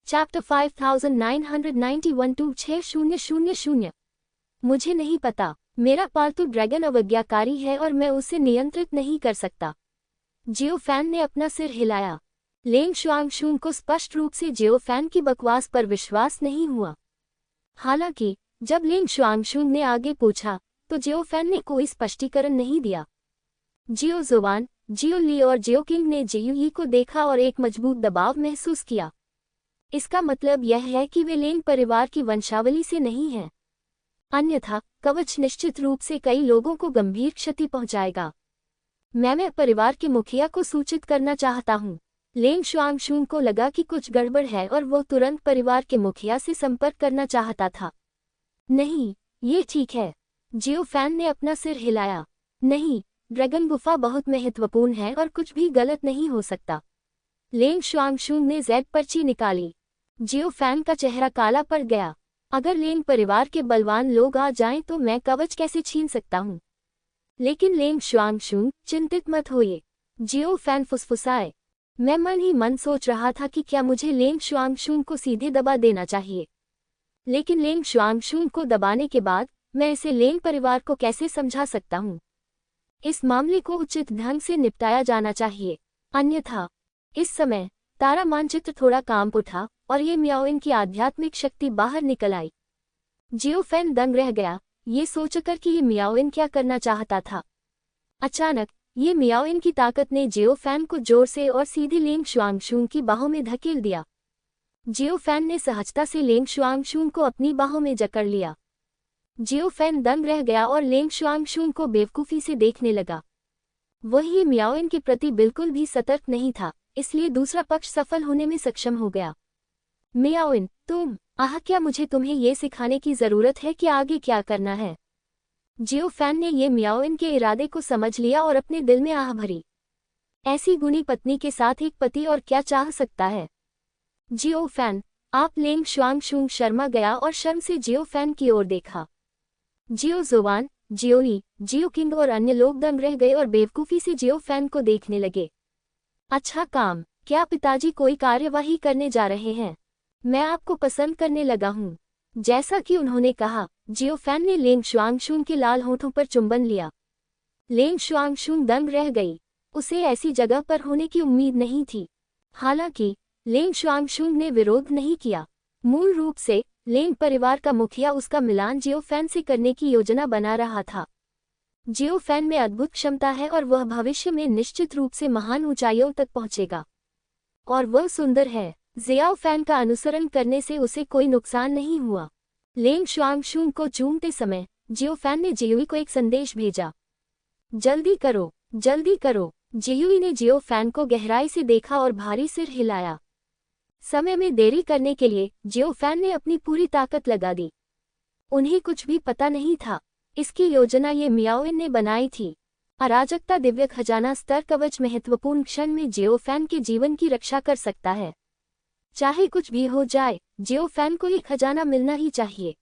Chapter 5991-2600। मुझे नहीं पता। मेरा पालतू ड्रैगन अवज्ञाकारी है और मैं उसे नियंत्रित नहीं कर सकता। जियोफैन ने अपना सिर हिलाया। लेंग शुआंगशुन को स्पष्ट रूप से जियोफैन की बकवास पर विश्वास नहीं हुआ। हालांकि जब लेंग शुआंगशुन ने आगे पूछा तो जियोफैन ने कोई स्पष्टीकरण नहीं दिया। जियो जुआन, जियो ली और जियो किंग ने जियुई को देखा और एक मजबूत दबाव महसूस किया। इसका मतलब यह है कि वे लेंग परिवार की वंशावली से नहीं हैं। अन्यथा कवच निश्चित रूप से कई लोगों को गंभीर क्षति पहुंचाएगा। मैं परिवार के मुखिया को सूचित करना चाहता हूं। लेंग शुआंगशुन को लगा कि कुछ गड़बड़ है और वो तुरंत परिवार के मुखिया से संपर्क करना चाहता था। नहीं, ये ठीक है। जियोफैन ने अपना सिर हिलाया। नहीं, ड्रैगन गुफा बहुत महत्वपूर्ण है और कुछ भी गलत नहीं हो सकता। लेंग शुआंगशुन ने जेड पर्ची निकाली। जियोफैन का चेहरा काला पड़ गया। अगर लेंग परिवार के बलवान लोग आ जाएं तो मैं कवच कैसे छीन सकता हूं? लेकिन लेंग शुआंगशुन, चिंतित मत होइए। जियोफैन फुसफुसाए। मैं मन ही मन सोच रहा था कि क्या मुझे लेंग शुआंगशुन को सीधे दबा देना चाहिए। लेकिन लेंग शुआंगशुन को दबाने के बाद मैं इसे लेंग परिवार को कैसे समझा सकता हूं? इस मामले को उचित ढंग से निपटाया जाना चाहिए। अन्यथा इस समय तारा मानचित्र थोड़ा कांप उठा और ये मियाओइन की आध्यात्मिक शक्ति बाहर निकल आई। जियोफैन दंग रह गया, ये सोचकर कि ये मियाओइन क्या करना चाहता था। अचानक ये मियाओइन की ताकत ने जियोफैन को जोर से और सीधे लेंग शुआंगशुन की बाहों में धकेल दिया। जियोफैन ने सहजता से लेंग शुआंगशुन को अपनी बाहों में जकड़ लिया। जियोफैन दंग रह गया और लेंग शुआंगशुन को बेवकूफ़ी से देखने लगा। वही मियाओइन के प्रति बिल्कुल भी सतर्क नहीं था, इसलिए दूसरा पक्ष सफल होने में सक्षम हो गया। मियाओइन, क्या मुझे तुम्हें ये सिखाने की जरूरत है कि आगे क्या करना है? जियोफैन ने ये मियाओइन के इरादे को समझ लिया और अपने दिल में आह भरी। ऐसी गुणी पत्नी के साथ एक पति और क्या चाह सकता है? जियोफैन, आप लेंग शुआंगशुन शर्मा गया और शर्म से जियोफैन की ओर देखा। जियो जुआन, जियोई, जियो किंग और अन्य लोग दंग रह गए और बेवकूफ़ी से जियोफैन को देखने लगे। अच्छा काम, क्या पिताजी कोई कार्यवाही करने जा रहे हैं? मैं आपको पसंद करने लगा हूँ। जैसा कि उन्होंने कहा, जियोफैन ने लेंग शुआंगशुन के लाल होठों पर चुंबन लिया। लेंग शुआंगशुन दंग रह गई। उसे ऐसी जगह पर होने की उम्मीद नहीं थी। हालांकि लेंग शुआंगशुन ने विरोध नहीं किया। मूल रूप से लेंग परिवार का मुखिया उसका मिलान जियोफैन से करने की योजना बना रहा था। जियोफैन में अद्भुत क्षमता है और वह भविष्य में निश्चित रूप से महान ऊंचाइयों तक पहुंचेगा। और वह सुंदर है। जियोफैन का अनुसरण करने से उसे कोई नुकसान नहीं हुआ। लेंग शुआंगशुन को चूमते समय जियोफैन ने जियुई को एक संदेश भेजा। जल्दी करो, जल्दी करो। जियुई ने जियोफैन को गहराई से देखा और भारी सिर हिलाया। समय में देरी करने के लिए जियोफैन ने अपनी पूरी ताकत लगा दी। उन्हें कुछ भी पता नहीं था। इसकी योजना ये मियाओइन ने बनाई थी। अराजकता दिव्य खजाना स्तर कवच महत्वपूर्ण क्षण में जियोफैन के जीवन की रक्षा कर सकता है। चाहे कुछ भी हो जाए, जियोफैन को ये खजाना मिलना ही चाहिए।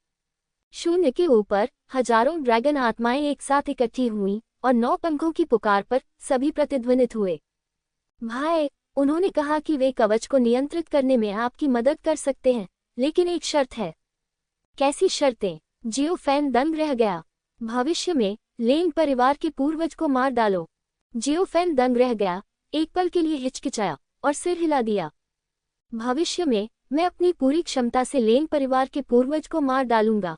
शून्य के ऊपर हजारों ड्रैगन आत्माएं एक साथ इकट्ठी हुईं और 9 पंखों की पुकार पर सभी प्रतिध्वनित हुए। भाई, उन्होंने कहा कि वे कवच को नियंत्रित करने में आपकी मदद कर सकते हैं, लेकिन एक शर्त है। कैसी शर्तें? जियोफैन दंग रह गया। भविष्य में लेंग परिवार के पूर्वज को मार डालो। जियोफैन दंग रह गया, एक पल के लिए हिचकिचाया और सिर हिला दिया। भविष्य में मैं अपनी पूरी क्षमता से लेंग परिवार के पूर्वज को मार डालूंगा।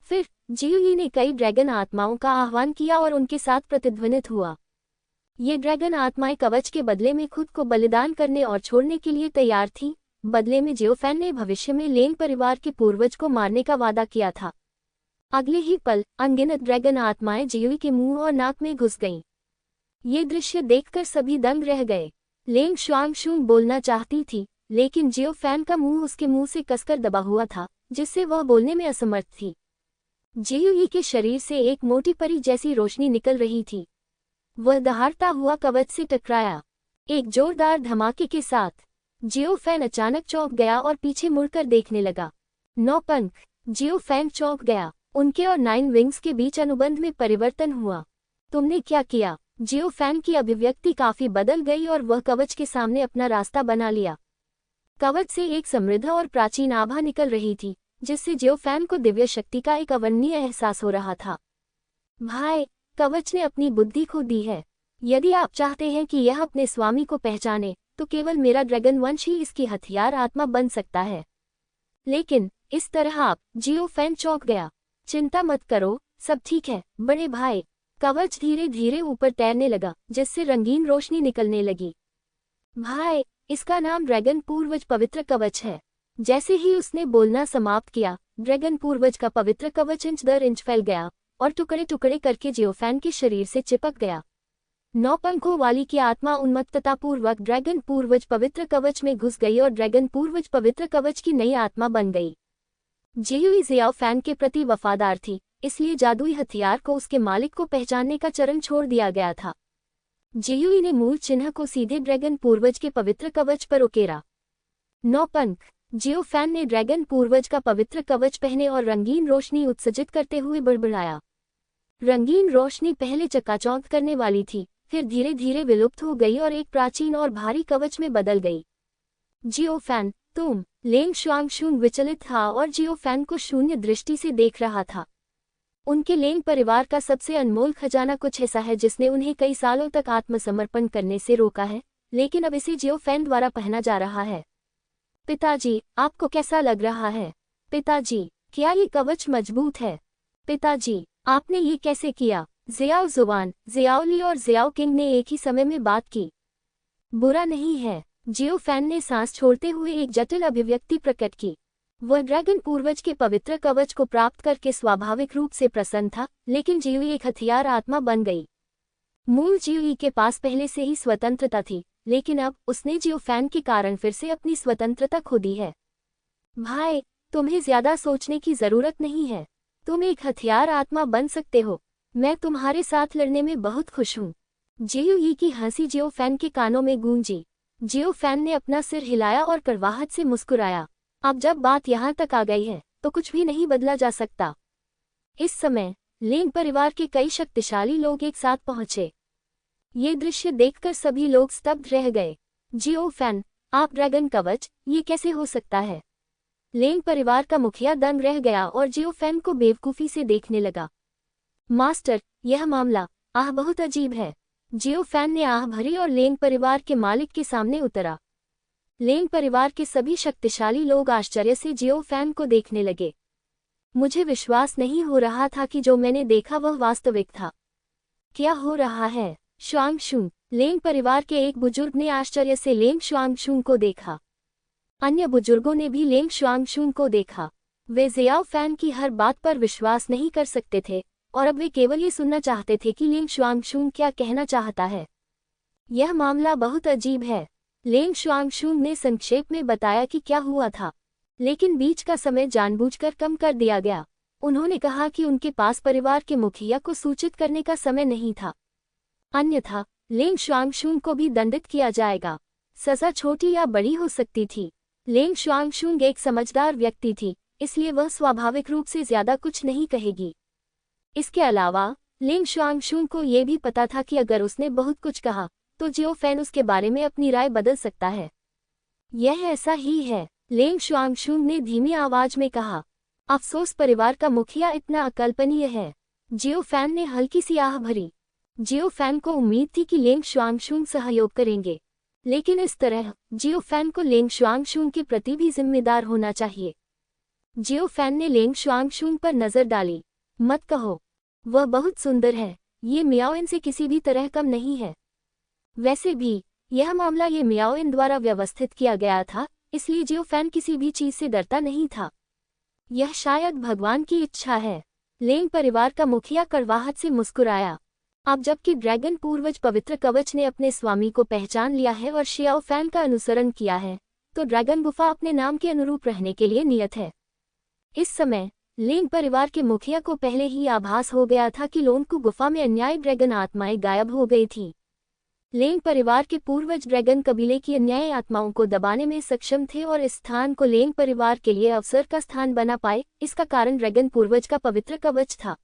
फिर जियुई ने कई ड्रैगन आत्माओं का आह्वान किया और उनके साथ प्रतिध्वनित हुआ। ये ड्रैगन आत्माएं कवच के बदले में खुद को बलिदान करने और छोड़ने के लिए तैयार थीं। बदले में जियोफैन ने भविष्य में लेंग परिवार के पूर्वज को मारने का वादा किया था। अगले ही पल अनगिनत ड्रैगन आत्माएं जियुई के मुंह और नाक में घुस गईं। ये दृश्य देखकर सभी दंग रह गए। लेंग शुआंगशुन बोलना चाहती थी, लेकिन जियोफैन का मुंह उसके मुंह से कसकर दबा हुआ था, जिससे वह बोलने में असमर्थ थी। जियुई के शरीर से एक मोटी परी जैसी रोशनी निकल रही थी। वह दहाड़ता हुआ कवच से टकराया। एक जोरदार धमाके के साथ जियोफैन अचानक चौंक गया और पीछे मुड़कर देखने लगा। 9 पंख। जियोफैन चौंक गया। उनके और 9 विंग्स के बीच अनुबंध में परिवर्तन हुआ। तुमने क्या किया? जियोफैन की अभिव्यक्ति काफी बदल गई और वह कवच के सामने अपना रास्ता बना लिया। कवच से एक समृद्ध और प्राचीन आभा निकल रही थी, जिससे जियोफैन को दिव्य शक्ति का एक अवर्णनीय एहसास हो रहा था। भाई, कवच ने अपनी बुद्धि खो दी है। यदि आप चाहते हैं कि यह अपने स्वामी को पहचाने, तो केवल मेरा ड्रैगन वंश ही इसकी हथियार आत्मा बन सकता है। लेकिन इस तरह आप, जियोफैन चौंक गया। चिंता मत करो, सब ठीक है बड़े भाई। कवच धीरे धीरे ऊपर तैरने लगा, जिससे रंगीन रोशनी निकलने लगी। भाई, इसका नाम ड्रैगन पूर्वज पवित्र कवच है। जैसे ही उसने बोलना समाप्त किया, ड्रैगन पूर्वज का पवित्र कवच इंच दर इंच फैल गया और टुकड़े टुकड़े करके जियोफैन के शरीर से चिपक गया। 9 पंखों वाली की आत्मा उन्मत्ततापूर्वक ड्रैगन पूर्वज पवित्र कवच में घुस गई और ड्रैगन पूर्वज पवित्र कवच की नई आत्मा बन गई। जियुई जियोफैन के प्रति वफादार थी, इसलिए जादुई हथियार को उसके मालिक को पहचानने का चरण छोड़ दिया गया था। जियुई ने मूल चिन्ह को सीधे ड्रैगन पूर्वज के पवित्र कवच पर उकेरा। 9 पंख। जियोफैन ने ड्रैगन पूर्वज का पवित्र कवच पहने और रंगीन रोशनी उत्सर्जित करते हुए बड़बड़ाया। रंगीन रोशनी पहले चकाचौंध करने वाली थी, फिर धीरे धीरे विलुप्त हो गई और एक प्राचीन और भारी कवच में बदल गई। जियोफैन, तुम। लेंग शुआंगशुंग विचलित था और जियोफैन को शून्य दृष्टि से देख रहा था। उनके लेंग परिवार का सबसे अनमोल खजाना कुछ ऐसा है जिसने उन्हें कई सालों तक आत्मसमर्पण करने से रोका है, लेकिन अब इसे जियोफैन द्वारा पहना जा रहा है। पिताजी, आपको कैसा लग रहा है? पिताजी, क्या ये कवच मजबूत है? पिताजी, आपने ये कैसे किया? जियाओ जुबान, जियाओली और जियाओ किंग ने एक ही समय में बात की। बुरा नहीं है। जियोफैन ने सांस छोड़ते हुए एक जटिल अभिव्यक्ति प्रकट की। वह ड्रैगन पूर्वज के पवित्र कवच को प्राप्त करके स्वाभाविक रूप से प्रसन्न था, लेकिन जियुई एक हथियार आत्मा बन गई। मूल जियुई के पास पहले से ही स्वतंत्रता थी, लेकिन अब उसने जियोफैन के कारण फिर से अपनी स्वतंत्रता खो दी है। भाई, तुम्हें ज्यादा सोचने की जरूरत नहीं है। तुम एक हथियार आत्मा बन सकते हो। मैं तुम्हारे साथ लड़ने में बहुत खुश हूँ। जियुई की हंसी जियोफैन के कानों में गूंजी। जियोफैन ने अपना सिर हिलाया और कड़वाहट से मुस्कुराया। अब जब बात यहाँ तक आ गई है, तो कुछ भी नहीं बदला जा सकता। इस समय लेंग परिवार के कई शक्तिशाली लोग एक साथ पहुंचे। ये दृश्य देखकर सभी लोग स्तब्ध रह गए। जियोफैन, आप ड्रैगन कवच, ये कैसे हो सकता है? लेंग परिवार का मुखिया दंग रह गया और जियोफैन को बेवकूफी से देखने लगा। मास्टर, यह मामला बहुत अजीब है। जियोफैन ने आह भरी और लेंग परिवार के मालिक के सामने उतरा। लेंग परिवार के सभी शक्तिशाली लोग आश्चर्य से जियोफैन को देखने लगे। मुझे विश्वास नहीं हो रहा था कि जो मैंने देखा वह वास्तविक था। क्या हो रहा है? शुआंगशुंग, लेंग परिवार के एक बुजुर्ग ने आश्चर्य से लेंग शुआंगशुंग को देखा। अन्य बुजुर्गों ने भी लेंग शुआंगशुंग को देखा। वे जियाओफैन की हर बात पर विश्वास नहीं कर सकते थे, और अब वे केवल ये सुनना चाहते थे कि लेंग शुआंगशुंग क्या कहना चाहता है। यह मामला बहुत अजीब है। लेंग शुआंगशुंग ने संक्षेप में बताया कि क्या हुआ था, लेकिन बीच का समय जानबूझकर कम कर दिया गया। उन्होंने कहा कि उनके पास परिवार के मुखिया को सूचित करने का समय नहीं था, अन्यथा लेंग शुआंगशुंग को भी दंडित किया जाएगा। सजा छोटी या बड़ी हो सकती थी। लेंग शुआंगशुंग एक समझदार व्यक्ति थी, इसलिए वह स्वाभाविक रूप से ज्यादा कुछ नहीं कहेगी। इसके अलावा लेंग शुआंगशुंग को यह भी पता था कि अगर उसने बहुत कुछ कहा तो जियोफैन उसके बारे में अपनी राय बदल सकता है। यह ऐसा ही है, लेंग शुआंगशुंग ने धीमी आवाज में कहा। अफसोस, परिवार का मुखिया इतना अकल्पनीय है। जियोफैन ने हल्की सी आह भरी। जियोफैन को उम्मीद थी कि लेंग शुआंगशुंग सहयोग करेंगे, लेकिन इस तरह जियोफैन को लेंग शुआंगशुंग के प्रति भी जिम्मेदार होना चाहिए। जियोफैन ने लेंग शुआंगशुंग पर नजर डाली। मत कहो, वह बहुत सुंदर है। ये मियाओइन से किसी भी तरह कम नहीं है। वैसे भी यह मामला ये मियाओइन द्वारा व्यवस्थित किया गया था, इसलिए जियोफैन किसी भी चीज से डरता नहीं था। यह शायद भगवान की इच्छा है। लेंग परिवार का मुखिया कड़वाहट से मुस्कुराया। अब जबकि ड्रैगन पूर्वज पवित्र कवच ने अपने स्वामी को पहचान लिया है और जियोफैन का अनुसरण किया है, तो ड्रैगन गुफा अपने नाम के अनुरूप रहने के लिए नियत है। इस समय लेंग परिवार के मुखिया को पहले ही आभास हो गया था कि लोनकू गुफा में अन्यायी ड्रैगन आत्माएं गायब हो गई थीं। लेंग परिवार के पूर्वज ड्रैगन कबीले की अन्यायी आत्माओं को दबाने में सक्षम थे और इस स्थान को लेंग परिवार के लिए अवसर का स्थान बना पाए। इसका कारण ड्रैगन पूर्वज का पवित्र कवच था।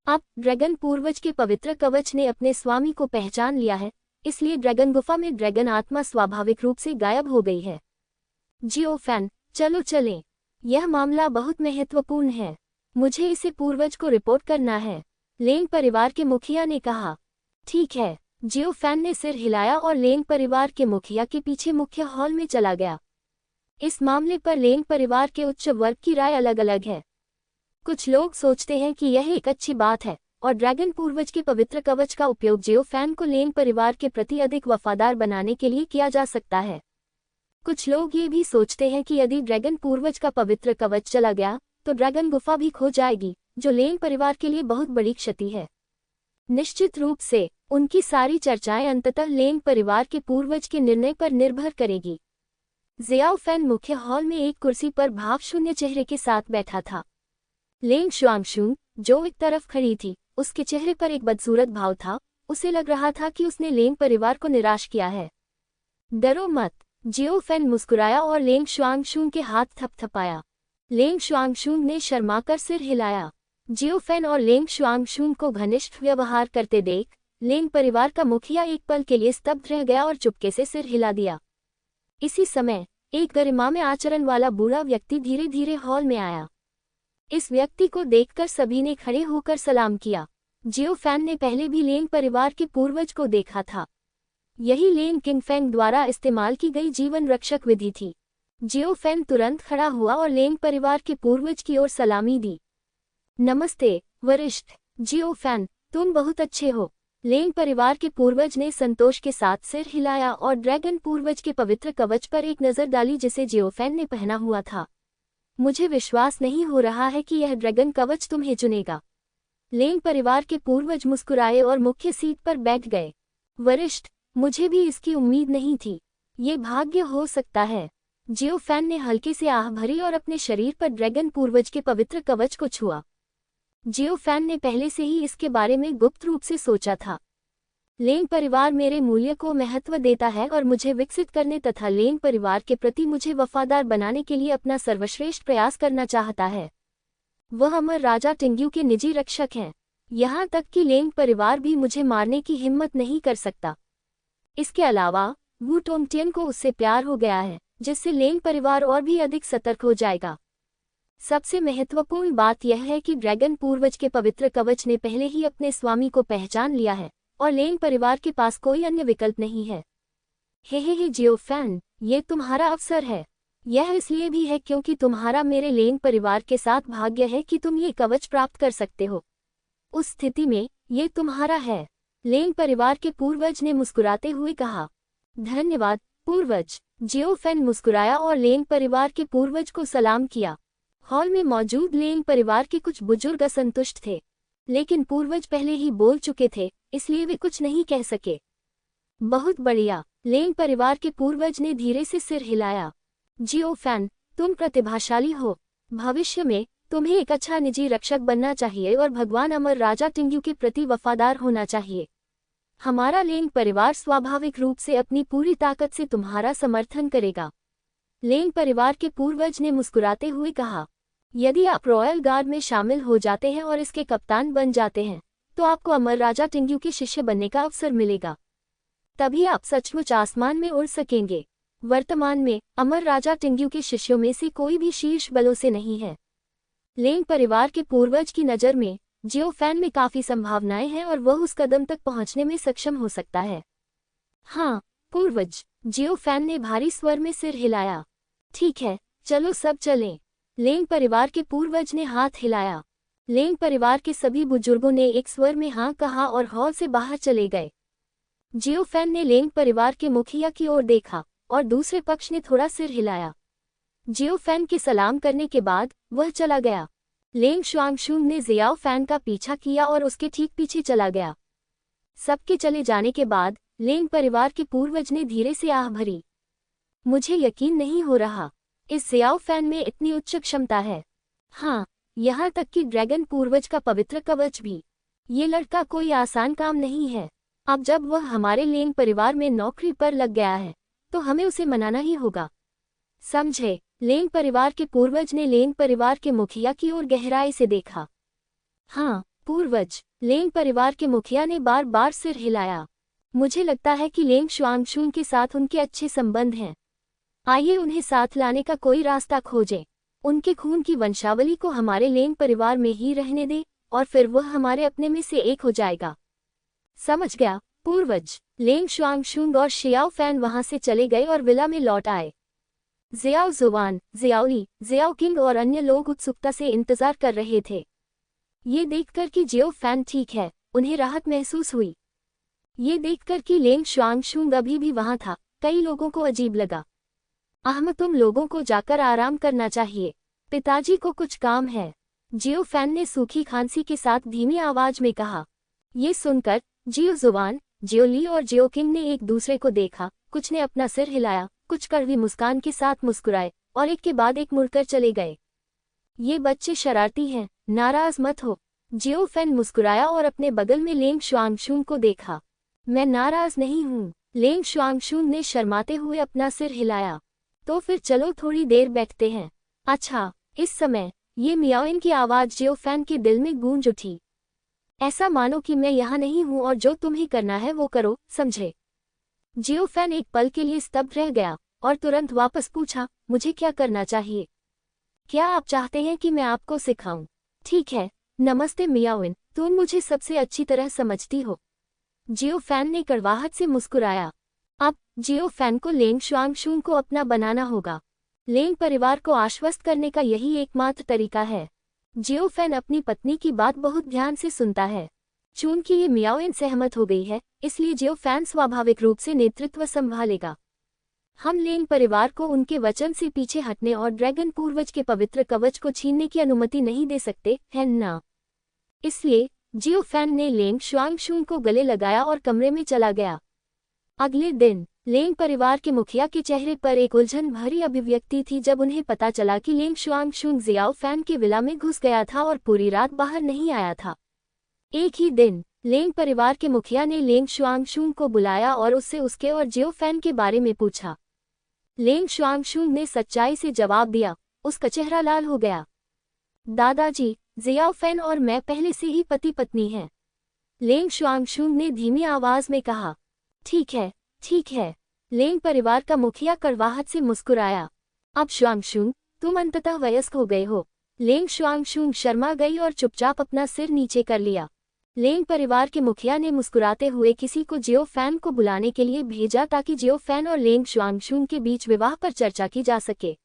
अब ड्रैगन पूर्वज के पवित्र कवच ने अपने स्वामी को पहचान लिया है, इसलिए ड्रैगन गुफा में ड्रैगन आत्मा स्वाभाविक रूप से गायब हो गई है। जियो फैन, चलो चलें। यह मामला बहुत महत्वपूर्ण है। मुझे इसे पूर्वज को रिपोर्ट करना है, लेंग परिवार के मुखिया ने कहा। ठीक है। जियो फैन ने सिर हिलाया और लेंग परिवार के मुखिया के पीछे मुख्य हॉल में चला गया। इस मामले पर लेंग परिवार के उच्च वर्ग की राय अलग अलग है। कुछ लोग सोचते हैं कि यह एक अच्छी बात है और ड्रैगन पूर्वज के पवित्र कवच का उपयोग जियो फैन को लेंग परिवार के प्रति अधिक वफादार बनाने के लिए किया जा सकता है। कुछ लोग ये भी सोचते हैं कि यदि ड्रैगन पूर्वज का पवित्र कवच चला गया तो ड्रैगन गुफा भी खो जाएगी, जो लेंग परिवार के लिए बहुत बड़ी क्षति है। निश्चित रूप से उनकी सारी चर्चाएं अंततः लेंग परिवार के पूर्वज के निर्णय पर निर्भर करेगी। जियाओ फैन मुख्य हॉल में एक कुर्सी पर भावशून्य चेहरे के साथ बैठा था। लेंग शुआंगशुंग, जो एक तरफ खड़ी थी, उसके चेहरे पर एक बदसूरत भाव था। उसे लग रहा था कि उसने लेंग परिवार को निराश किया है। डरो मत, जियो फैन मुस्कुराया और लेंग शुआंगशुंग के हाथ थपथपाया। लेंग शुआंगशुंग ने शर्माकर सिर हिलाया। जियो फैन और लेंग शुआंगशुंग को घनिष्ठ व्यवहार करते देख लेंग परिवार का मुखिया एक पल के लिए स्तब्ध रह गया और चुपके से सिर हिला दिया। इसी समय एक गरिमा में आचरण वाला बूढ़ा व्यक्ति धीरे धीरे हॉल में आया। इस व्यक्ति को देखकर सभी ने खड़े होकर सलाम किया। जियो फैन ने पहले भी लेंग परिवार के पूर्वज को देखा था। यही लेंग किंगफेंग द्वारा इस्तेमाल की गई जीवन रक्षक विधि थी। जियो फैन तुरंत खड़ा हुआ और लेंग परिवार के पूर्वज की ओर सलामी दी। नमस्ते वरिष्ठ जियो फैन, तुम बहुत अच्छे हो। लेंग परिवार के पूर्वज ने संतोष के साथ सिर हिलाया और ड्रैगन पूर्वज के पवित्र कवच पर एक नज़र डाली जिसे जियो फैन ने पहना हुआ था। मुझे विश्वास नहीं हो रहा है कि यह ड्रैगन कवच तुम्हें चुनेगा। लेंग परिवार के पूर्वज मुस्कुराए और मुख्य सीट पर बैठ गए। वरिष्ठ, मुझे भी इसकी उम्मीद नहीं थी। ये भाग्य हो सकता है। जियो फैन ने हल्के से आह भरी और अपने शरीर पर ड्रैगन पूर्वज के पवित्र कवच को छुआ। जियो फैन ने पहले से ही इसके बारे में गुप्त रूप से सोचा था। लेंग परिवार मेरे मूल्य को महत्व देता है और मुझे विकसित करने तथा लेंग परिवार के प्रति मुझे वफादार बनाने के लिए अपना सर्वश्रेष्ठ प्रयास करना चाहता है। वह अमर राजा टिंग्यू के निजी रक्षक हैं। यहाँ तक कि लेंग परिवार भी मुझे मारने की हिम्मत नहीं कर सकता। इसके अलावा वू टोंगटियन को उससे प्यार हो गया है, जिससे लेंग परिवार और भी अधिक सतर्क हो जाएगा। सबसे महत्वपूर्ण बात यह है कि ड्रैगन पूर्वज के पवित्र कवच ने पहले ही अपने स्वामी को पहचान लिया है और लेंग परिवार के पास कोई अन्य विकल्प नहीं है। हे जियो फैन, ये तुम्हारा अवसर है। यह इसलिए भी है क्योंकि तुम्हारा मेरे लेंग परिवार के साथ भाग्य है कि तुम ये कवच प्राप्त कर सकते हो। उस स्थिति में ये तुम्हारा है। लेंग परिवार के पूर्वज ने मुस्कुराते हुए कहा। धन्यवाद पूर्वज। जियो फैन मुस्कुराया और लेंग परिवार के पूर्वज को सलाम किया। हॉल में मौजूद लेंग परिवार के कुछ बुजुर्ग असंतुष्ट थे, लेकिन पूर्वज पहले ही बोल चुके थे, इसलिए वे कुछ नहीं कह सके। बहुत बढ़िया, लेंग परिवार के पूर्वज ने धीरे से सिर हिलाया। जियो फैन, तुम प्रतिभाशाली हो। भविष्य में तुम्हें एक अच्छा निजी रक्षक बनना चाहिए और भगवान अमर राजा टिंग्यू के प्रति वफादार होना चाहिए। हमारा लेंग परिवार स्वाभाविक रूप से अपनी पूरी ताकत से तुम्हारा समर्थन करेगा। लेंग परिवार के पूर्वज ने मुस्कुराते हुए कहा। यदि आप रॉयल गार्ड में शामिल हो जाते हैं और इसके कप्तान बन जाते हैं तो आपको अमर राजा टिंग्यू के शिष्य बनने का अवसर मिलेगा। तभी आप सचमुच आसमान में उड़ सकेंगे। वर्तमान में अमर राजा टिंग्यू के शिष्यों में से कोई भी शीर्ष बलों से नहीं है। लेंग परिवार के पूर्वज की नज़र में जियो फैन में काफ़ी संभावनाएं हैं और वह उस कदम तक पहुंचने में सक्षम हो सकता है। हाँ पूर्वज, जियो फैन ने भारी स्वर में सिर हिलाया। ठीक है, चलो सब चलें। लेंग परिवार के पूर्वज ने हाथ हिलाया। लेंग परिवार के सभी बुजुर्गों ने एक स्वर में हाँ कहा और हॉल से बाहर चले गए। जियो फैन ने लेंग परिवार के मुखिया की ओर देखा और दूसरे पक्ष ने थोड़ा सिर हिलाया। जियो फैन के सलाम करने के बाद वह चला गया। लेंग शुआंगशुंग ने जियाओ फैन का पीछा किया और उसके ठीक पीछे चला गया। सबके चले जाने के बाद लेंग परिवार के पूर्वज ने धीरे से आह भरी। मुझे यकीन नहीं हो रहा, इस जियाओ फैन में इतनी उच्च क्षमता है। हाँ, यहाँ तक कि ड्रैगन पूर्वज का पवित्र कवच भी। ये लड़का कोई आसान काम नहीं है। अब जब वह हमारे लेंग परिवार में नौकरी पर लग गया है तो हमें उसे मनाना ही होगा। समझे? लेंग परिवार के पूर्वज ने लेंग परिवार के मुखिया की ओर गहराई से देखा। हाँ पूर्वज, लेंग परिवार के मुखिया ने बार बार सिर हिलाया। मुझे लगता है कि लेंग शुआंगशुंग के साथ उनके अच्छे संबंध हैं। आइए उन्हें साथ लाने का कोई रास्ता खोजें। उनके खून की वंशावली को हमारे लेंग परिवार में ही रहने दें और फिर वह हमारे अपने में से एक हो जाएगा। समझ गया पूर्वज। लेंग शुआंगशुंग और शियाओ फैन वहां से चले गए और विला में लौट आए। जियाओ जुवान, जियाओली, जियाओ किंग और अन्य लोग उत्सुकता से इंतजार कर रहे थे। ये देखकर कि जियो फैन ठीक है, उन्हें राहत महसूस हुई। ये देखकर कि लेंग शुआंगशुंग अभी भी वहां था, कई लोगों को अजीब लगा। तुम लोगों को जाकर आराम करना चाहिए, पिताजी को कुछ काम है, जियो फैन ने सूखी खांसी के साथ धीमी आवाज में कहा। ये सुनकर जियो जुवान, जियो ली और जियो किंग ने एक दूसरे को देखा, कुछ ने अपना सिर हिलाया, कुछ कड़वी मुस्कान के साथ मुस्कुराए और एक के बाद एक मुड़कर चले गए। ये बच्चे शरारती हैं, नाराज मत हो। जियो फैन मुस्कुराया और अपने बगल में लेंग शुआंगशुंग को देखा। मैं नाराज नहीं हूँ, लेंग शुआंगशुंग ने शर्माते हुए अपना सिर हिलाया। तो फिर चलो थोड़ी देर बैठते हैं। अच्छा। इस समय ये मियाओइन की आवाज जियो फैन के दिल में गूंज उठी। ऐसा मानो कि मैं यहाँ नहीं हूँ और जो तुम्हें करना है वो करो, समझे। जियो फैन एक पल के लिए स्तब्ध रह गया और तुरंत वापस पूछा, मुझे क्या करना चाहिए? क्या आप चाहते हैं कि मैं आपको सिखाऊं? ठीक है, नमस्ते मियाओइन, तुम मुझे सबसे अच्छी तरह समझती हो। जियो फैन ने कड़वाहट से मुस्कुराया। अब जियो फैन को लेंग शुआंगशुंग को अपना बनाना होगा। लेंग परिवार को आश्वस्त करने का यही एकमात्र तरीका है। जियो फैन अपनी पत्नी की बात बहुत ध्यान से सुनता है। चूंकि ये मियाओइन सहमत हो गई है, इसलिए जियो फैन स्वाभाविक रूप से नेतृत्व संभालेगा। हम लेंग परिवार को उनके वचन से पीछे हटने और ड्रैगन पूर्वज के पवित्र कवच को छीनने की अनुमति नहीं दे सकते हैं ना। इसलिए जियो फैन ने लेंग शुआंगशुंग को गले लगाया और कमरे में चला गया। अगले दिन लेंग परिवार के मुखिया के चेहरे पर एक उलझन भरी अभिव्यक्ति थी जब उन्हें पता चला कि लेंग शुआंगशुंग जियाओ फैन के विला में घुस गया था और पूरी रात बाहर नहीं आया था। एक ही दिन लेंग परिवार के मुखिया ने लेंग शुआंगशुंग को बुलाया और उससे उसके और जियो फैन के बारे में पूछा। लेंग शुआंगशुंग ने सच्चाई से जवाब दिया। उसका चेहरा लाल हो गया। दादाजी, जियाओ फैन और मैं पहले से ही पति पत्नी हैं। लेंग शुआंगशुंग ने धीमी आवाज में कहा। ठीक है, ठीक है। लेंग परिवार का मुखिया कड़वाहट से मुस्कुराया। अब शुआंगशुंग, तुम अंततः वयस्क हो गए हो। लेंग शुआंगशुंग शर्मा गई और चुपचाप अपना सिर नीचे कर लिया। लेंग परिवार के मुखिया ने मुस्कुराते हुए किसी को जियो फैन को बुलाने के लिए भेजा ताकि जियो फैन और लेंग शुआंगशुंग के बीच विवाह पर चर्चा की जा सके।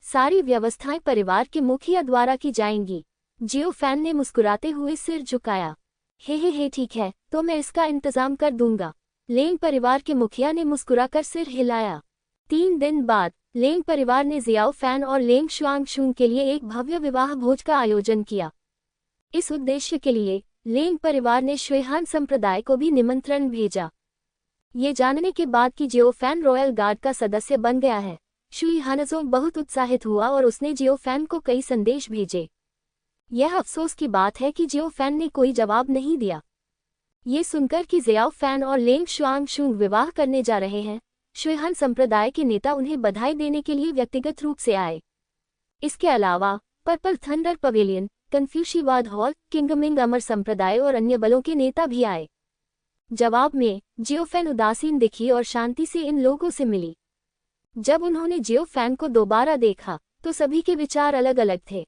सारी व्यवस्थाएं परिवार के मुखिया द्वारा की जाएंगी। जियो फैन ने मुस्कुराते हुए सिर झुकाया। हे ठीक है, तो मैं इसका इंतजाम कर दूंगा। लेंग परिवार के मुखिया ने मुस्कुराकर सिर हिलाया। 3 दिन बाद लेंग परिवार ने जियाओ फैन और लेंग शुआंगशुंग के लिए एक भव्य विवाह भोज का आयोजन किया। इस उद्देश्य के लिए लेंग परिवार ने शुइहान संप्रदाय को भी निमंत्रण भेजा। ये जानने के बाद कि जियो फैन रॉयल गार्ड का सदस्य बन गया है, शुइहानज़ोंग बहुत उत्साहित हुआ और उसने जियो फैन को कई संदेश भेजे। यह अफसोस की बात है कि जियो फैन ने कोई जवाब नहीं दिया। ये सुनकर कि जियाओ फैन और लेंग शुआंगशुंग विवाह करने जा रहे हैं, शुइहान संप्रदाय के नेता उन्हें बधाई देने के लिए व्यक्तिगत रूप से आए। इसके अलावा पर्पल थंडर पवेलियन, कन्फ्यूशिवाद हॉल, किंगमिंग अमर संप्रदाय और अन्य बलों के नेता भी आए। जवाब में जियो फैन उदासीन दिखी और शांति से इन लोगों से मिली। जब उन्होंने जियो फैन को दोबारा देखा तो सभी के विचार अलग अलग थे।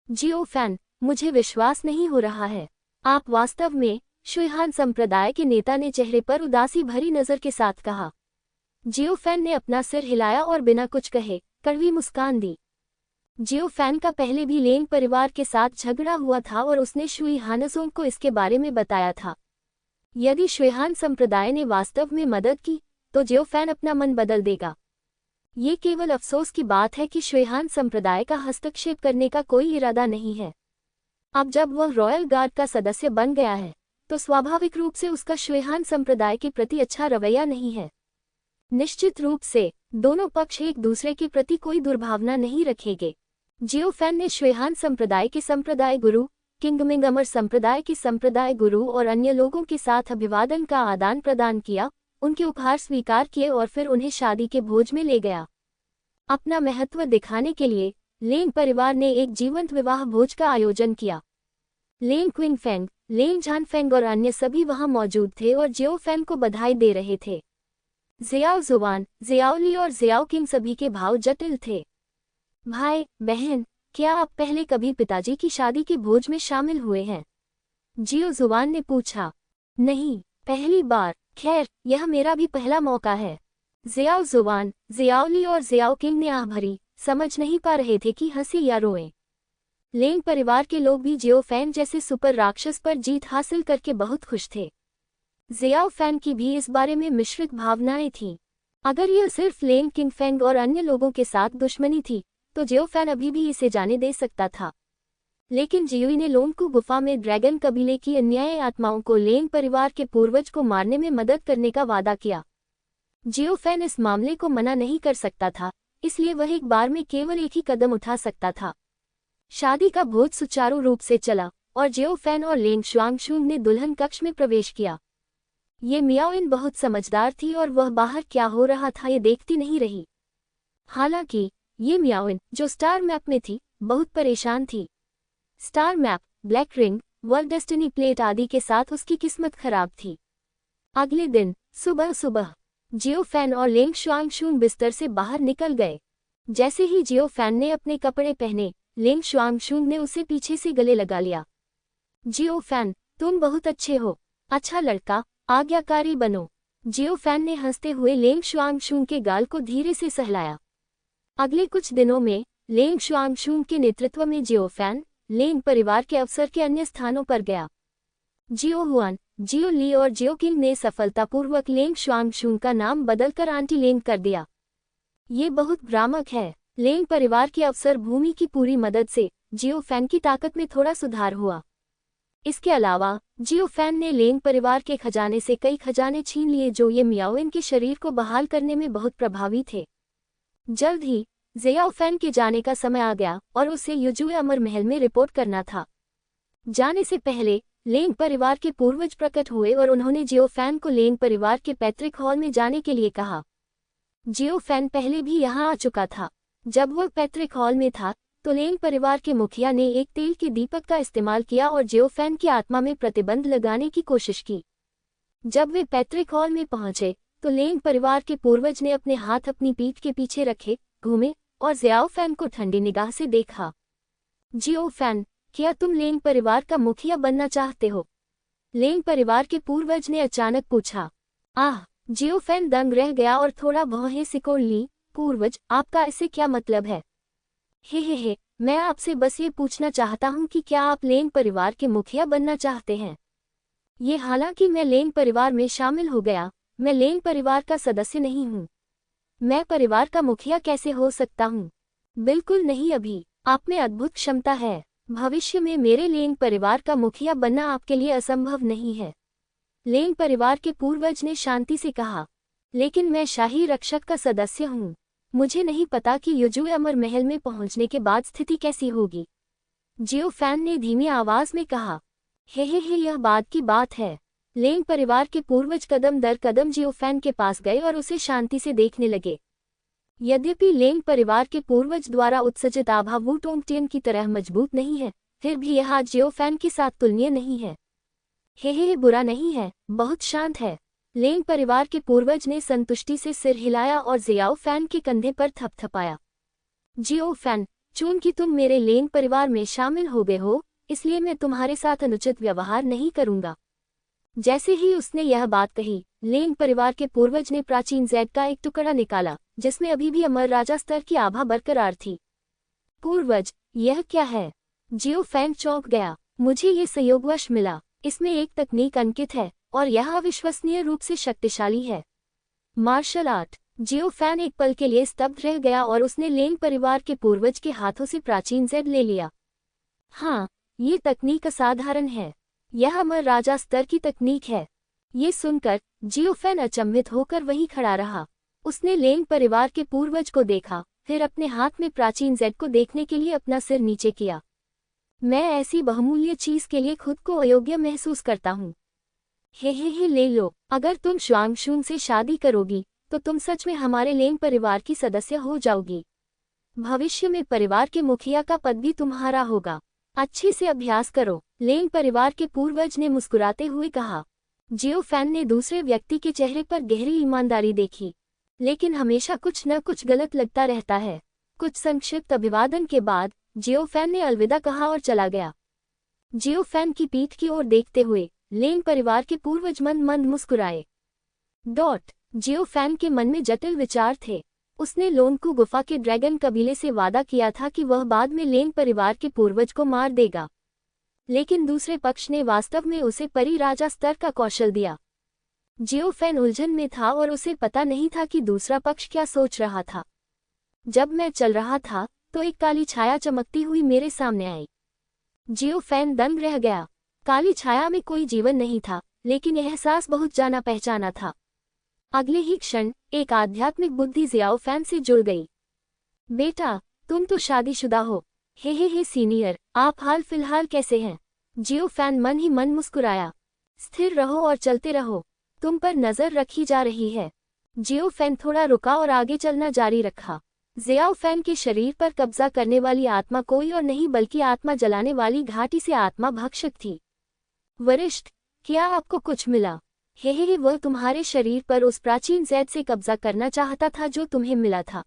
जियो फैन, मुझे विश्वास नहीं हो रहा है, आप वास्तव में? शुइहान संप्रदाय के नेता ने चेहरे पर उदासी भरी नजर के साथ कहा। जियो फैन ने अपना सिर हिलाया और बिना कुछ कहे कड़वी मुस्कान दी। जियो फैन का पहले भी लेंग परिवार के साथ झगड़ा हुआ था और उसने शुइहानज़ोंग को इसके बारे में बताया था। यदि शुइहान संप्रदाय ने वास्तव में मदद की तो जियो फैन अपना मन बदल देगा। ये केवल अफसोस की बात है कि शुइहान संप्रदाय का हस्तक्षेप करने का कोई इरादा नहीं है। अब जब वह रॉयल गार्ड का सदस्य बन गया है तो स्वाभाविक रूप से उसका शुइहान संप्रदाय के प्रति अच्छा रवैया नहीं है। निश्चित रूप से दोनों पक्ष एक दूसरे के प्रति कोई दुर्भावना नहीं रखेंगे। जियो फैन ने शुइहान संप्रदाय के संप्रदाय गुरु, किंगमिंग अमर संप्रदाय के संप्रदाय गुरु और अन्य लोगों के साथ अभिवादन का आदान प्रदान किया, उनके उपहार स्वीकार किए और फिर उन्हें शादी के भोज में ले गया। अपना महत्व दिखाने के लिए लेंग परिवार ने एक जीवंत विवाह भोज का आयोजन किया। लेंग क्विंगफेंग, लेंग झानफेंग और अन्य सभी वहां मौजूद थे और जियो फैन को बधाई दे रहे थे। ज़ियाओ ज़ुबान, ज़ियाओली और ज़ियाओ किंग सभी के भाव जटिल थे। भाई बहन, क्या आप पहले कभी पिताजी की शादी के भोज में शामिल हुए हैं? जियो ज़ुबान ने पूछा। नहीं, पहली बार। खैर, यह मेरा भी पहला मौका है। ज़ियाओ ज़ुबान, ज़ियाओली और ज़ियाओ किंग ने आह भरी, समझ नहीं पा रहे थे कि हंसी या रोएं। लेंग परिवार के लोग भी जियो फैन जैसे सुपर राक्षस पर जीत हासिल करके बहुत खुश थे। ज़ियाओ फैन की भी इस बारे में मिश्रित भावनाएं थीं। अगर यह सिर्फ लेंग किंग फेंग और अन्य लोगों के साथ दुश्मनी थी, तो जियो फैन अभी भी इसे जाने दे सकता था। लेकिन जियोई ने लोंग को गुफा में ड्रैगन कबीले की अन्यायी आत्माओं को लेंग परिवार के पूर्वज को मारने में मदद करने का वादा किया। जियो फैन इस मामले को मना नहीं कर सकता था, इसलिए वह एक बार में केवल एक ही कदम उठा सकता था। शादी का भोज सुचारू रूप से चला और जियो फैन और लेंग शुआंगशुंग ने दुल्हन कक्ष में प्रवेश किया। ये मियाओइन बहुत समझदार थी और वह बाहर क्या हो रहा था ये देखती नहीं रही। हालांकि ये मियाओइन, जो स्टार मैप में थी, बहुत परेशान थी। Star map, black ring, world destiny plate आदि के साथ उसकी किस्मत खराब थी। अगले दिन सुबह सुबह जियो फैन और लेंग शुआंगशुंग बिस्तर से बाहर निकल गए। जैसे ही जियो फैन ने अपने कपड़े पहने, लेंग शुआंगशुंग ने उसे पीछे से गले लगा लिया। जियो फैन, तुम बहुत अच्छे हो, अच्छा लड़का, आज्ञाकारी बनो। जियो फैन ने हंसते हुए लेंग शुआंगशुंग के गाल को धीरे से सहलाया। अगले कुछ दिनों में लेंग शुआंगशुंग के नेतृत्व में जियो फैन लेंग परिवार के अफसर के अन्य स्थानों पर गया। जियो हुआन, जियो ली और जियो किंग ने सफलतापूर्वक लेंग शुआंगशुंग का नाम बदलकर आंटी लेंग कर दिया। ये बहुत भ्रामक है। लेंग परिवार के अफसर भूमि की पूरी मदद से जियो फैन की ताकत में थोड़ा सुधार हुआ। इसके अलावा जियो फैन ने लेंग परिवार के खजाने से कई खजाने छीन लिए जो ये मियाओइन के शरीर को बहाल करने में बहुत प्रभावी थे। जल्द ही ज़ियाओ फैन के जाने का समय आ गया और उसे युजुए अमर महल में रिपोर्ट करना था। जाने से पहले लेंग परिवार के पूर्वज प्रकट हुए और उन्होंने जियो फैन को लेंग परिवार के पैतृक हॉल में जाने के लिए कहा। जियो फैन पहले भी यहाँ आ चुका था। जब वह पैतृक हॉल में था तो लेंग परिवार के मुखिया ने एक तेल के दीपक का इस्तेमाल किया और जियो फैन की आत्मा में प्रतिबंध लगाने की कोशिश की। जब वे पैतृक हॉल में पहुंचे तो लेंग परिवार के पूर्वज ने अपने हाथ अपनी पीठ के पीछे रखे, घूमे और ज़ियाओ फैन को ठंडी निगाह से देखा। जियो फैन, क्या तुम लेंग परिवार का मुखिया बनना चाहते हो? लेंग परिवार के पूर्वज ने अचानक पूछा। आह! जियो फैन दंग रह गया और थोड़ा भौहें सिकोड़ ली। पूर्वज, आपका इससे क्या मतलब है? हे, मैं आपसे बस ये पूछना चाहता हूँ कि क्या आप लेंग परिवार के मुखिया बनना चाहते हैं? ये हालांकि मैं लेंग परिवार में शामिल हो गया, मैं लेंग परिवार का सदस्य नहीं हूँ। मैं परिवार का मुखिया कैसे हो सकता हूँ? बिल्कुल नहीं अभी। आप में अद्भुत क्षमता है। भविष्य में मेरे लेंग परिवार का मुखिया बनना आपके लिए असंभव नहीं है। लेंग परिवार के पूर्वज ने शांति से कहा। लेकिन मैं शाही रक्षक का सदस्य हूँ। मुझे नहीं पता कि युजुए अमर महल में पहुंचने के बाद स्थिति कैसी होगी। जियो फैन ने धीमी आवाज में कहा। हे, यह बाद की बात है। लेंग परिवार के पूर्वज कदम दर कदम जियो फैन के पास गए और उसे शांति से देखने लगे। यद्यपि लेंग परिवार के पूर्वज द्वारा उत्सर्जित आभा वू टोंगटियन की तरह मजबूत नहीं है, फिर भी यह आज जियो फैन के साथ तुलनीय नहीं है। हे, बुरा नहीं है, बहुत शांत है। लेंग परिवार के पूर्वज ने संतुष्टि से सिर हिलाया और ज़ियाओ फैन के कंधे पर थपथपाया। जियो फैन, चूंकि तुम मेरे लेंग परिवार में शामिल हो गए हो, इसलिए मैं तुम्हारे साथ अनुचित व्यवहार नहीं करूंगा। जैसे ही उसने यह बात कही, लेंग परिवार के पूर्वज ने प्राचीन ज़ैड का एक टुकड़ा निकाला, जिसमें अभी भी अमर राजा स्तर की आभा बरकरार थी। पूर्वज, यह क्या है? जियो फैन चौंक गया। मुझे ये संयोगवश मिला। इसमें एक तकनीक अंकित है और यह अविश्वसनीय रूप से शक्तिशाली है। Martial art. जियो फैन एक पल के लिए स्तब्ध रह गया और उसने लेंग परिवार के पूर्वज के हाथों से प्राचीन ज़ैड ले लिया। हाँ, ये तकनीक असाधारण है। यह अमर राजा स्तर की तकनीक है। ये सुनकर जियो फैन अचंभित होकर वहीं खड़ा रहा। उसने लेंग परिवार के पूर्वज को देखा, फिर अपने हाथ में प्राचीन ज़ैड को देखने के लिए अपना सिर नीचे किया। मैं ऐसी बहुमूल्य चीज के लिए खुद को अयोग्य महसूस करता हूँ। हे, ले लो। अगर तुम शुआंगशुन से शादी करोगी तो तुम सच में हमारे लेंग परिवार की सदस्य हो जाओगी। भविष्य में परिवार के मुखिया का पद भी तुम्हारा होगा। अच्छे से अभ्यास करो। लेंग परिवार के पूर्वज ने मुस्कुराते हुए कहा। जियो फैन ने दूसरे व्यक्ति के चेहरे पर गहरी ईमानदारी देखी, लेकिन हमेशा कुछ न कुछ गलत लगता रहता है। कुछ संक्षिप्त अभिवादन के बाद जियो फैन ने अलविदा कहा और चला गया। जियो फैन की पीठ की ओर देखते हुए लेंग परिवार के पूर्वज मंद मंद मुस्कुराए। जियो फैन के मन में जटिल विचार थे। उसने लोनकू गुफा के ड्रैगन कबीले से वादा किया था कि वह बाद में लेंग परिवार के पूर्वज को मार देगा, लेकिन दूसरे पक्ष ने वास्तव में उसे परी राजा स्तर का कौशल दिया। जियो फैन उलझन में था और उसे पता नहीं था कि दूसरा पक्ष क्या सोच रहा था। जब मैं चल रहा था तो एक काली छाया चमकती हुई मेरे सामने आई। जियो फैन दंग रह गया। काली छाया में कोई जीवन नहीं था, लेकिन एहसास बहुत जाना पहचाना था। अगले ही क्षण एक आध्यात्मिक बुद्धि जियाओ फैन से जुड़ गई। बेटा, तुम तो शादीशुदा हो। हे सीनियर, आप हाल फिलहाल कैसे हैं? जियो फैन मन ही मन मुस्कुराया। स्थिर रहो और चलते रहो, तुम पर नजर रखी जा रही है। जियो फैन थोड़ा रुका और आगे चलना जारी रखा। जियाओ फैन के शरीर पर कब्जा करने वाली आत्मा कोई और नहीं बल्कि आत्मा जलाने वाली घाटी से आत्मा भक्षक थी। वरिष्ठ, क्या आपको कुछ मिला? हे वह तुम्हारे शरीर पर उस प्राचीन जैद से कब्जा करना चाहता था जो तुम्हें मिला था।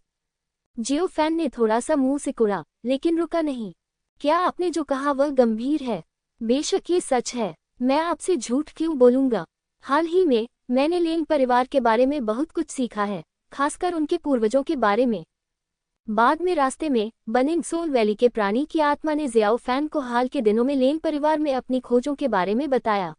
जियो फैन ने थोड़ा सा मुंह सिकुड़ा, लेकिन रुका नहीं। क्या आपने जो कहा वह गंभीर है? बेशक ये सच है, मैं आपसे झूठ क्यों बोलूंगा। हाल ही में मैंने लेंग परिवार के बारे में बहुत कुछ सीखा है, खासकर उनके पूर्वजों के बारे में। बाद में रास्ते में बनिंग सोल वैली के प्राणी की आत्मा ने जियाओ फैन को हाल के दिनों में लेंग परिवार में अपनी खोजों के बारे में बताया।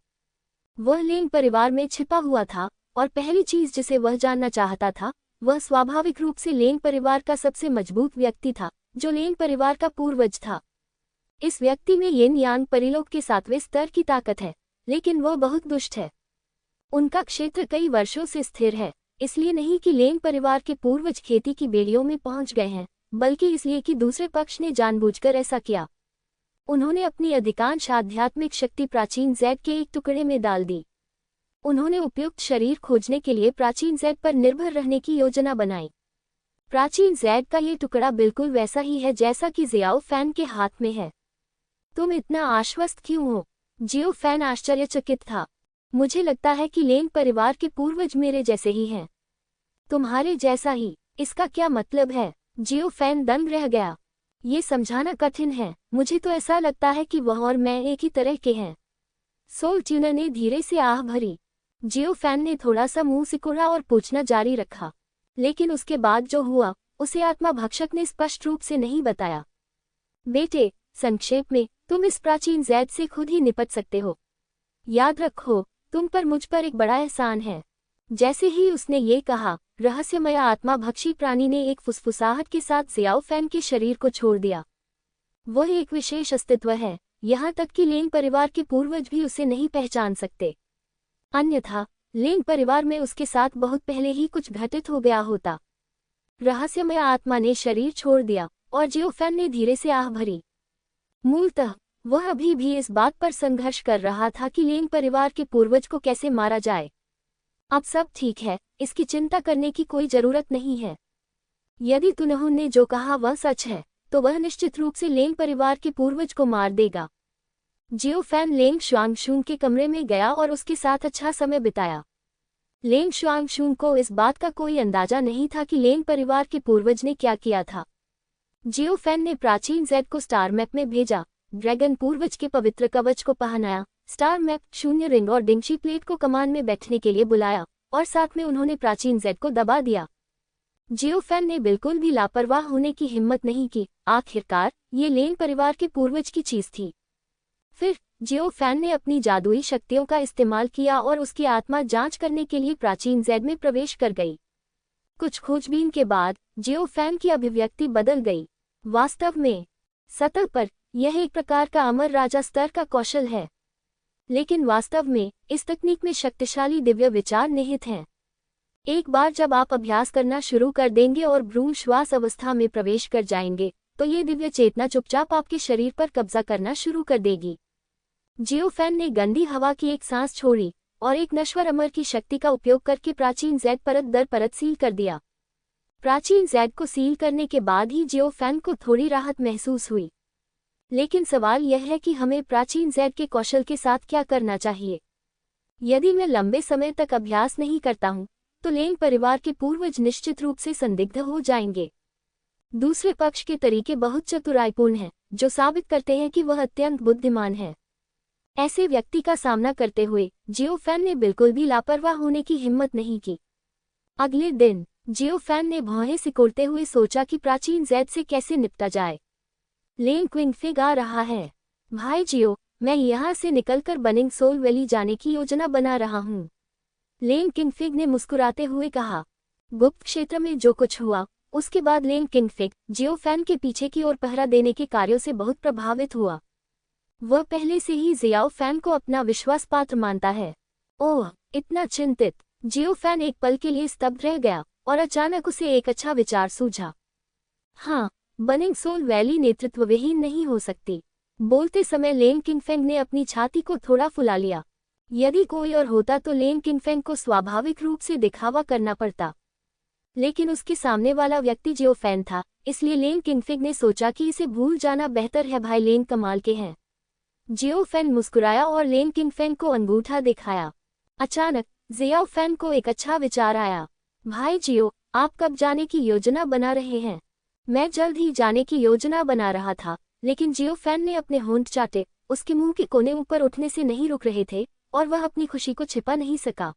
वह लेंग परिवार में छिपा हुआ था और पहली चीज जिसे वह जानना चाहता था वह स्वाभाविक रूप से लेंग परिवार का सबसे मजबूत व्यक्ति था, जो लेंग परिवार का पूर्वज था। इस व्यक्ति में येन यांग परिलोक के 7वें स्तर की ताकत है, लेकिन वह बहुत दुष्ट है। उनका क्षेत्र कई वर्षों से स्थिर है, इसलिए नहीं कि लेंग परिवार के पूर्वज खेती की बेड़ियों में पहुंच गए हैं, बल्कि इसलिए कि दूसरे पक्ष ने जानबूझकर ऐसा किया। उन्होंने अपनी अधिकांश आध्यात्मिक शक्ति प्राचीन जैद के एक टुकड़े में डाल दी। उन्होंने उपयुक्त शरीर खोजने के लिए प्राचीन जैद पर निर्भर रहने की योजना बनाई। प्राचीन जैद का ये टुकड़ा बिल्कुल वैसा ही है जैसा कि जियाओ फैन के हाथ में है। तुम इतना आश्वस्त क्यों हो? जियो फैन आश्चर्यचकित था। मुझे लगता है कि लेंग परिवार के पूर्वज मेरे जैसे ही हैं। तुम्हारे जैसा ही? इसका क्या मतलब है? जियो फैन दंग रह गया। ये समझाना कठिन है, मुझे तो ऐसा लगता है कि वह और मैं एक ही तरह के हैं। सोल ट्यूनर ने धीरे से आह भरी। जियो फैन ने थोड़ा सा मुंह सिकुड़ा और पूछना जारी रखा, लेकिन उसके बाद जो हुआ उसे आत्मा भक्षक ने स्पष्ट रूप से नहीं बताया। बेटे, संक्षेप में, तुम इस प्राचीन जैद से खुद ही निपट सकते हो। याद रखो, तुम पर मुझ पर एक बड़ा एहसान है। जैसे ही उसने ये कहा, रहस्यमय आत्मा भक्षी प्राणी ने एक फुसफुसाहट के साथ जियाओ फैन के शरीर को छोड़ दिया। वह एक विशेष अस्तित्व है, यहाँ तक कि लेंग परिवार के पूर्वज भी उसे नहीं पहचान सकते। अन्यथा लेंग परिवार में उसके साथ बहुत पहले ही कुछ घटित हो गया होता। रहस्यमय आत्मा ने शरीर छोड़ दिया और जियो फैन ने धीरे से आह भरी। मूलतः वह अभी भी इस बात पर संघर्ष कर रहा था कि लेंग परिवार के पूर्वज को कैसे मारा जाए। अब सब ठीक है, इसकी चिंता करने की कोई जरूरत नहीं है। यदि तुनहुन जो कहा वह सच है, तो वह निश्चित रूप से लेंग परिवार के पूर्वज को मार देगा। जियो फैन लेंग शुआंगशुन के कमरे में गया और उसके साथ अच्छा समय बिताया। लेंग शुआंगशुन को इस बात का कोई अंदाजा नहीं था कि लेंग परिवार के पूर्वज ने क्या किया था। जियो फैन ने प्राचीन जैद को स्टार मैप में भेजा, ड्रैगन पूर्वज के पवित्र कवच को पहनाया, स्टार मैप, शून्य रिंग और डिंगशी प्लेट को कमान में बैठने के लिए बुलाया और साथ में उन्होंने प्राचीन जैद को दबा दिया। जियो फैन ने बिल्कुल भी लापरवाह होने की हिम्मत नहीं की। आखिरकार ये लेंग परिवार के पूर्वज की चीज थी। फिर जियो फैन ने अपनी जादुई शक्तियों का इस्तेमाल किया और उसकी आत्मा जांच करने के लिए प्राचीन जैद में प्रवेश कर गई। कुछ खोजबीन के बाद जियो फैन की अभिव्यक्ति बदल गई। वास्तव में सतह पर यह एक प्रकार का अमर राजा स्तर का कौशल है, लेकिन वास्तव में इस तकनीक में शक्तिशाली दिव्य विचार निहित हैं। एक बार जब आप अभ्यास करना शुरू कर देंगे और भ्रूण श्वास अवस्था में प्रवेश कर जाएंगे, तो ये दिव्य चेतना चुपचाप आपके शरीर पर कब्जा करना शुरू कर देगी। जियो फैन ने गंदी हवा की एक सांस छोड़ी और एक नश्वर अमर की शक्ति का उपयोग करके प्राचीन जैद परत दर परत सील कर दिया। प्राचीन जैद को सील करने के बाद ही जियो फैन को थोड़ी राहत महसूस हुई। लेकिन सवाल यह है कि हमें प्राचीन जैद के कौशल के साथ क्या करना चाहिए। यदि मैं लंबे समय तक अभ्यास नहीं करता हूँ तो लेंग परिवार के पूर्वज निश्चित रूप से संदिग्ध हो जाएंगे। दूसरे पक्ष के तरीके बहुत चतुराईपूर्ण हैं, जो साबित करते हैं कि वह अत्यंत बुद्धिमान है। ऐसे व्यक्ति का सामना करते हुए जियो फैन ने बिल्कुल भी लापरवाह होने की हिम्मत नहीं की। अगले दिन जियो फैन ने भौहें सिकोड़ते हुए सोचा कि प्राचीन जैद से कैसे निपटा जाए। लेंग क्विंगफिग आ रहा है। भाई जियो, मैं यहाँ से निकलकर बनिंग सोल वैली जाने की योजना बना रहा हूँ। लेंग किंगफिग ने मुस्कुराते हुए कहा। गुप्त क्षेत्र में जो कुछ हुआ उसके बाद लेंग किंगफिग जियो फैन के पीछे की ओर पहरा देने के कार्यों से बहुत प्रभावित हुआ। वह पहले से ही जियाओ फैन को अपना विश्वास पात्र मानता है। ओह, इतना चिंतित! जियो फैन एक पल के लिए स्तब्ध रह गया और अचानक उसे एक अच्छा विचार सूझा। हाँ, बनिंग सोल वैली नेतृत्वविहीन नहीं हो सकती। बोलते समय लेंग किंगफेंग ने अपनी छाती को थोड़ा फुला लिया। यदि कोई और होता तो लेंग किंगफेंग को स्वाभाविक रूप से दिखावा करना पड़ता, लेकिन उसके सामने वाला व्यक्ति जियो फैन था, इसलिए लेंग किंगफेंग ने सोचा कि इसे भूल जाना बेहतर है। भाई लेंग कमाल के हैं। जियो फैन मुस्कुराया और लेंग किंगफेंग को अंगूठा दिखाया। अचानक जियाओ फैन को एक अच्छा विचार आया। भाई जियो, आप कब जाने की योजना बना रहे हैं? मैं जल्द ही जाने की योजना बना रहा था, लेकिन जियो फैन ने अपने होंठ चाटे। उसके मुंह के कोने ऊपर उठने से नहीं रुक रहे थे और वह अपनी खुशी को छिपा नहीं सका।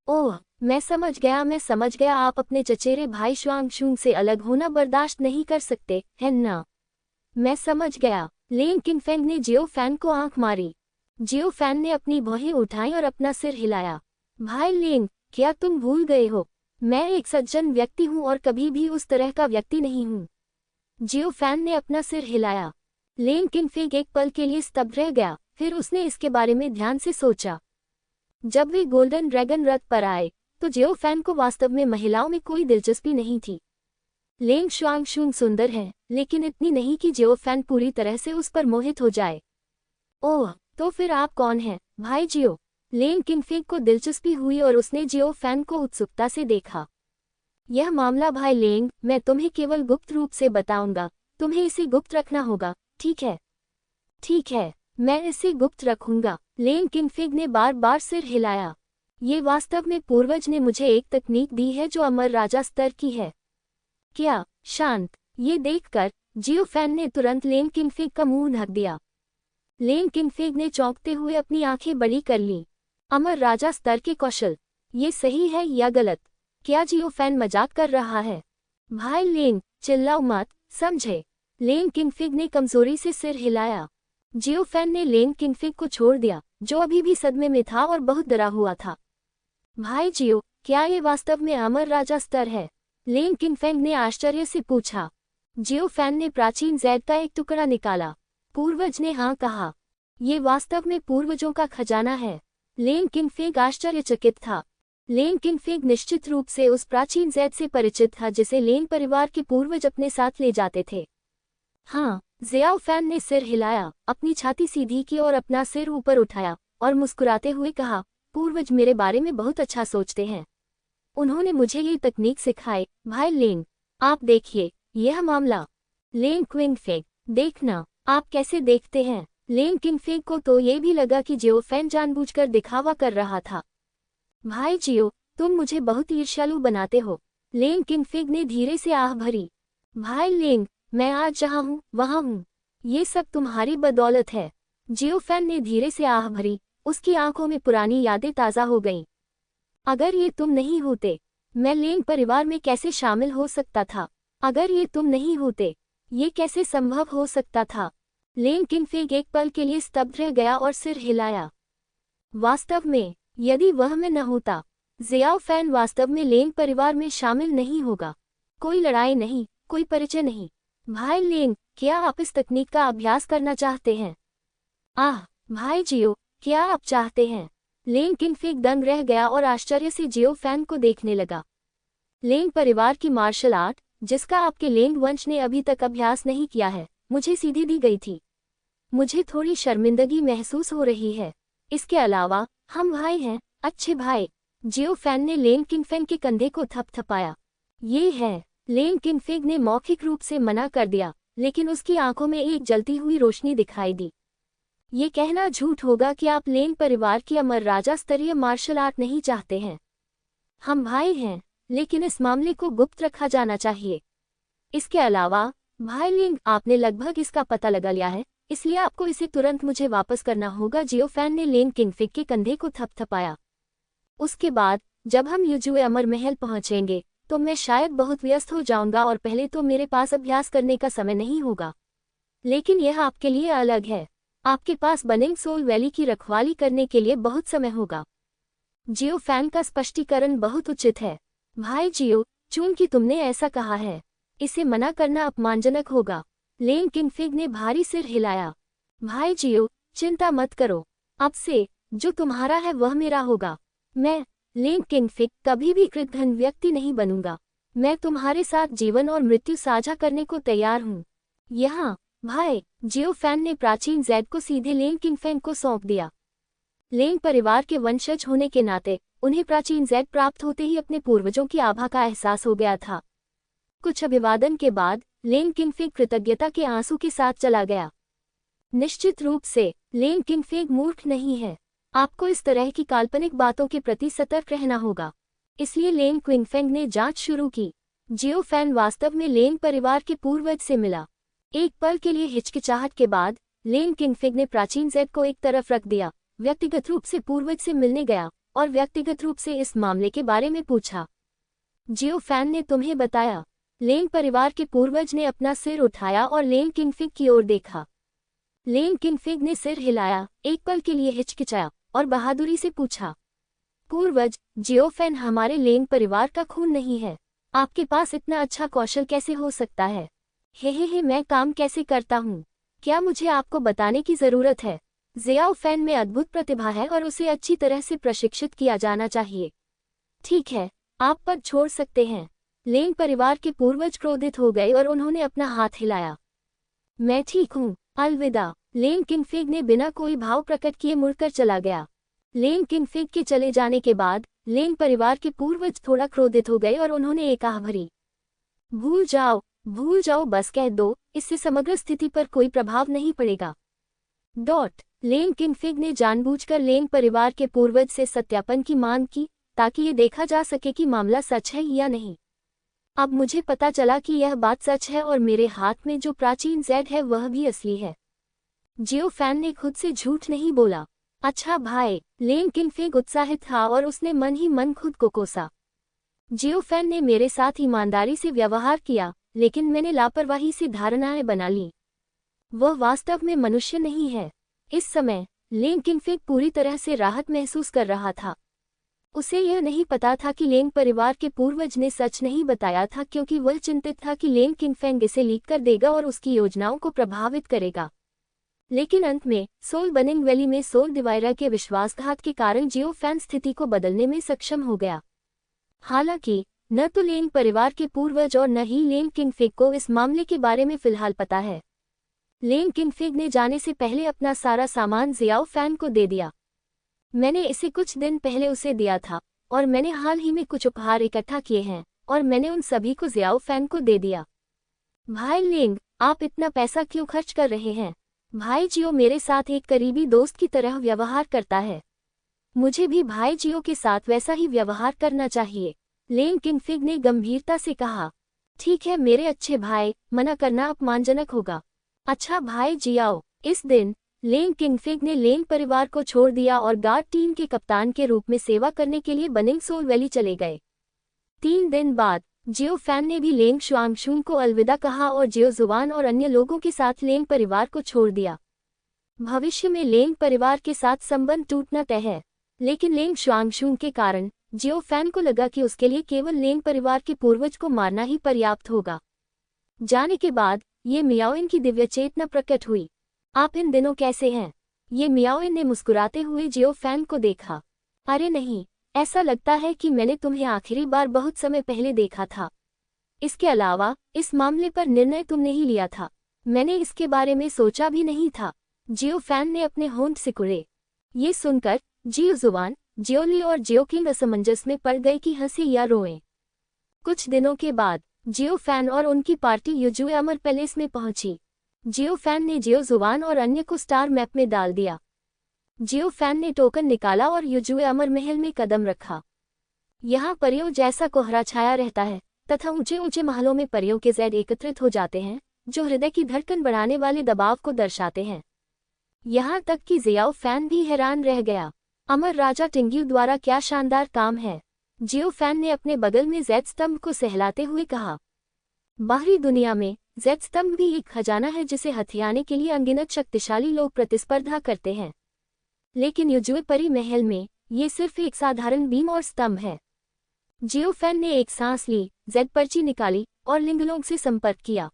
ओह, मैं समझ गया, आप अपने चचेरे भाई शुआंगशुंग से अलग होना बर्दाश्त नहीं कर सकते, है ना? मैं समझ गया। लेंग किंगफेंग ने जियो फैन को आंख मारी। जियो फैन ने अपनी भौहें उठाई और अपना सिर हिलाया। भाई लेंग, क्या तुम भूल गए हो? मैं एक सज्जन व्यक्ति हूँ और कभी भी उस तरह का व्यक्ति नहीं हूँ। जियो फैन ने अपना सिर हिलाया। लेंग किंगफिग एक पल के लिए स्तब्ध रह गया, फिर उसने इसके बारे में ध्यान से सोचा। जब वे गोल्डन ड्रैगन रथ पर आए तो जियो फैन को वास्तव में महिलाओं में कोई दिलचस्पी नहीं थी। लेंग शुआंगशुंग सुंदर है, लेकिन इतनी नहीं कि जियो फैन पूरी तरह से उस पर मोहित हो जाए। ओह, तो फिर आप कौन हैं, भाई जियो? लेंग किंगफिग को दिलचस्पी हुई और उसने जियो फैन को उत्सुकता से देखा। यह मामला भाई लेंग, मैं तुम्हें केवल गुप्त रूप से बताऊंगा। तुम्हें इसे गुप्त रखना होगा, ठीक है? ठीक है, मैं इसे गुप्त रखूंगा। लेंग किंगफिग ने बार बार सिर हिलाया। ये वास्तव में पूर्वज ने मुझे एक तकनीक दी है जो अमर राजा स्तर की है। क्या? शांत! ये देखकर जियो फैन ने तुरंत लेंग किंगफिग का मुंह ढक दिया। लेंग किंगफिग ने चौंकते हुए अपनी आंखें बड़ी कर लीं। अमर राजा स्तर के कौशल, ये सही है या गलत? क्या जियो फैन मजाक कर रहा है? भाई लेंग, चिल्लाओ मत, समझे? लेंग किंगफिग ने कमजोरी से सिर हिलाया। जियो फैन ने लेंग किंगफिग को छोड़ दिया, जो अभी भी सदमे में था और बहुत डरा हुआ था। भाई जियो, क्या ये वास्तव में अमर राजा स्तर है? लेंग किंगफिग ने आश्चर्य से पूछा। जियो फैन ने प्राचीन जैद का एक टुकड़ा निकाला। पूर्वज ने हाँ कहा। ये वास्तव में पूर्वजों का खजाना है। लेंग किंगफिग आश्चर्यचकित था। लेंग किंगफिग निश्चित रूप से उस प्राचीन जैद से परिचित था जिसे लेंग परिवार के पूर्वज अपने साथ ले जाते थे। हाँ, जियाओ फैन ने सिर हिलाया, अपनी छाती सीधी की और अपना सिर ऊपर उठाया और मुस्कुराते हुए कहा, पूर्वज मेरे बारे में बहुत अच्छा सोचते हैं। उन्होंने मुझे ये तकनीक सिखाई। भाई लेंग, आप देखिए यह मामला। लेंग क्विंगफिग, देखना, आप कैसे देखते हैं? लेंग किंगफिग को तो ये भी लगा कि जियो फैन जानबूझकर दिखावा कर रहा था। भाई जियो, तुम मुझे बहुत ईर्ष्यालु बनाते हो। लेंग किंगफिग ने धीरे से आह भरी। भाई लेंग, मैं आज जहाँ हूँ वहाँ हूँ। ये सब तुम्हारी बदौलत है। जियो फैन ने धीरे से आह भरी। उसकी आंखों में पुरानी यादें ताज़ा हो गईं। अगर ये तुम नहीं होते, मैं लेंग परिवार में कैसे शामिल हो सकता था? अगर ये तुम नहीं होते, ये कैसे संभव हो सकता था? लेंग किंगफिग एक पल के लिए स्तब्ध रह गया और सिर हिलाया। वास्तव में, यदि वह मैं न होता, जियाओ फैन वास्तव में लेंग परिवार में शामिल नहीं होगा। कोई लड़ाई नहीं, कोई परिचय नहीं। भाई लेंग, क्या आप इस तकनीक का अभ्यास करना चाहते हैं? आह, भाई जियो, क्या आप चाहते हैं? लेंग किंगफिग दंग रह गया और आश्चर्य से जियो फैन को देखने लगा। लेंग परिवार की मार्शल आर्ट, जिसका आपके लेंग वंश ने अभी तक अभ्यास नहीं किया है, मुझे सीधी दी गई थी। मुझे थोड़ी शर्मिंदगी महसूस हो रही है। इसके अलावा हम भाई हैं, अच्छे भाई। जियो फैन ने लेंग किंगफिग के कंधे को थपथपाया। ये है। लेंग किंगफिग ने मौखिक रूप से मना कर दिया, लेकिन उसकी आंखों में एक जलती हुई रोशनी दिखाई दी। ये कहना झूठ होगा कि आप लेंग परिवार की अमर राजा स्तरीय मार्शल आर्ट नहीं चाहते हैं। हम भाई हैं, लेकिन इस मामले को गुप्त रखा जाना चाहिए। इसके अलावा भाई लेंग, आपने लगभग इसका पता लगा लिया है, इसलिए आपको इसे तुरंत मुझे वापस करना होगा। जियो फैन ने लेंग किंगफिग के कंधे को थपथपाया। उसके बाद जब हम युजुए अमर महल पहुंचेंगे तो मैं शायद बहुत व्यस्त हो जाऊंगा और पहले तो मेरे पास अभ्यास करने का समय नहीं होगा। लेकिन यह आपके लिए अलग है। आपके पास बनिंग सोल वैली की रखवाली करने के लिए बहुत समय होगा। जियो फैन का स्पष्टीकरण बहुत उचित है। भाई जियो, चूंकि तुमने ऐसा कहा है, इसे मना करना अपमानजनक होगा। लेंग किंगफिग ने भारी सिर हिलाया। भाई जियो, चिंता मत करो, अब से जो तुम्हारा है वह मेरा होगा। मैं लेंग किंगफिग कभी भी कृतघ्न व्यक्ति नहीं बनूंगा। मैं तुम्हारे साथ जीवन और मृत्यु साझा करने को तैयार हूँ। यहाँ भाई जियो फैन ने प्राचीन जैड को सीधे लेंग किंगफिग को सौंप दिया। लेंग परिवार के वंशज होने के नाते उन्हें प्राचीन जैड प्राप्त होते ही अपने पूर्वजों की आभा का एहसास हो गया था। कुछ अभिवादन के बाद लेंग किंगफिग कृतज्ञता के आंसू के साथ चला गया। निश्चित रूप से लेंग किंगफिग मूर्ख नहीं है। आपको इस तरह की काल्पनिक बातों के प्रति सतर्क रहना होगा। इसलिए लेंग किंगफिग ने जांच शुरू की। जियो फैन वास्तव में लेंग परिवार के पूर्वज से मिला। एक पल के लिए हिचकिचाहट के बाद लेंग किंगफिग ने प्राचीन जैड को एक तरफ रख दिया, व्यक्तिगत रूप से पूर्वज से मिलने गया और व्यक्तिगत रूप से इस मामले के बारे में पूछा। जियो फैन ने तुम्हें बताया। लेंग परिवार के पूर्वज ने अपना सिर उठाया और लेंग किंगफिग की ओर देखा। लेंग किंगफिग ने सिर हिलाया, एक पल के लिए हिचकिचाया और बहादुरी से पूछा, पूर्वज जियो फैन, हमारे लेंग परिवार का खून नहीं है। आपके पास इतना अच्छा कौशल कैसे हो सकता है? हे, मैं काम कैसे करता हूँ? क्या मुझे आपको बताने की जरूरत है? जियाओ फैन में अद्भुत प्रतिभा है और उसे अच्छी तरह से प्रशिक्षित किया जाना चाहिए। ठीक है, आप पद छोड़ सकते हैं। लेंग परिवार के पूर्वज क्रोधित हो गए और उन्होंने अपना हाथ हिलाया। मैं ठीक हूँ, अलविदा। लेंग किंगफिग ने बिना कोई भाव प्रकट किए मुड़कर चला गया। लेंग किंगफिग के चले जाने के बाद लेंग परिवार के पूर्वज थोड़ा क्रोधित हो गए और उन्होंने एक आह भरी, भूल जाओ, बस कह दो, इससे समग्र स्थिति पर कोई प्रभाव नहीं पड़ेगा। लेंग किंगफिग ने जानबूझकर लेंग परिवार के पूर्वज से सत्यापन की मांग की ताकि ये देखा जा सके कि मामला सच है या नहीं। अब मुझे पता चला कि यह बात सच है और मेरे हाथ में जो प्राचीन जैड है वह भी असली है। जियो फैन ने खुद से झूठ नहीं बोला। अच्छा भाई, लेंग किंगफिग उत्साहित था और उसने मन ही मन खुद को कोसा। जियो फैन ने मेरे साथ ईमानदारी से व्यवहार किया, लेकिन मैंने लापरवाही से धारणाएं बना ली। वह वास्तव में मनुष्य नहीं है। इस समय लेंग किंगफिग पूरी तरह से राहत महसूस कर रहा था। उसे यह नहीं पता था कि लेंग परिवार के पूर्वज ने सच नहीं बताया था, क्योंकि वह चिंतित था कि लेंग किंगफिग इसे लीक कर देगा और उसकी योजनाओं को प्रभावित करेगा। लेकिन अंत में सोल बनिंग वैली में सोल डिवाइडर के विश्वासघात के कारण जियो फैन स्थिति को बदलने में सक्षम हो गया। हालांकि न तो लेंग परिवार के पूर्वज और न ही लेंग किंगफिग को इस मामले के बारे में फिलहाल पता है। लेंग किंगफिग ने जाने से पहले अपना सारा सामान जियाओ फैन को दे दिया। मैंने इसे कुछ दिन पहले उसे दिया था और मैंने हाल ही में कुछ उपहार इकट्ठा किए हैं और मैंने उन सभी को जियाओ फैन को दे दिया। भाई लेंग, आप इतना पैसा क्यों खर्च कर रहे हैं? भाई जियो मेरे साथ एक करीबी दोस्त की तरह व्यवहार करता है। मुझे भी भाई जियो के साथ वैसा ही व्यवहार करना चाहिए, लेंग किंगफिग ने गंभीरता से कहा। ठीक है मेरे अच्छे भाई, मना करना अपमानजनक होगा। अच्छा भाई जियाओ। इस दिन लेंग किंगफिग ने लेंग परिवार को छोड़ दिया और गार्ड टीम के कप्तान के रूप में सेवा करने के लिए बनिंग सोल वैली चले गए। 3 दिन बाद जियो फैन ने भी लेंग शुआंगशुन को अलविदा कहा और जियो जुवान और अन्य लोगों के साथ लेंग परिवार को छोड़ दिया। भविष्य में लेंग परिवार के साथ संबंध टूटना तय है, लेकिन लेंग शुआंगशुन के कारण जियो फैन को लगा कि उसके लिए केवल लेंग परिवार के पूर्वज को मारना ही पर्याप्त होगा। जाने के बाद ये मियाओइन की दिव्य चेतना प्रकट हुई। आप इन दिनों कैसे हैं? ये मियाओइन ने मुस्कुराते हुए जियो फैन को देखा। अरे नहीं, ऐसा लगता है कि मैंने तुम्हें आखिरी बार बहुत समय पहले देखा था। इसके अलावा इस मामले पर निर्णय तुमने ही लिया था। मैंने इसके बारे में सोचा भी नहीं था। जियो फैन ने अपने होंठ सिकुड़े। ये सुनकर जियो जुवान, जियोली और जियो किंग असमंजस में पड़ गए कि हंसे या रोएं। कुछ दिनों के बाद जियो फैन और उनकी पार्टी युजुए अमर पैलेस में पहुंची। जियो फैन ने जियो जुबान और अन्य को स्टार मैप में डाल दिया। जियो फैन ने टोकन निकाला और युजुए अमर महल में कदम रखा। यहाँ परियों जैसा कोहरा छाया रहता है तथा ऊंचे ऊंचे महलों में परियों के ज़ैड एकत्रित हो जाते हैं जो हृदय की धड़कन बढ़ाने वाले दबाव को दर्शाते हैं। यहाँ तक कि जियो फैन भी हैरान रह गया। अमर राजा टिंग्यू द्वारा क्या शानदार काम है। जियो फैन ने अपने बगल में ज़ैड स्तंभ को सहलाते हुए कहा। बाहरी दुनिया में ज़ैड स्तंभ भी एक खजाना है जिसे हथियाने के लिए अनगिनत शक्तिशाली लोग प्रतिस्पर्धा करते हैं, लेकिन युजुए परी महल में ये सिर्फ एक साधारण बीम और स्तंभ है। जियो फैन ने एक सांस ली, ज़ैड पर्ची निकाली और लिंगलोंग से संपर्क किया।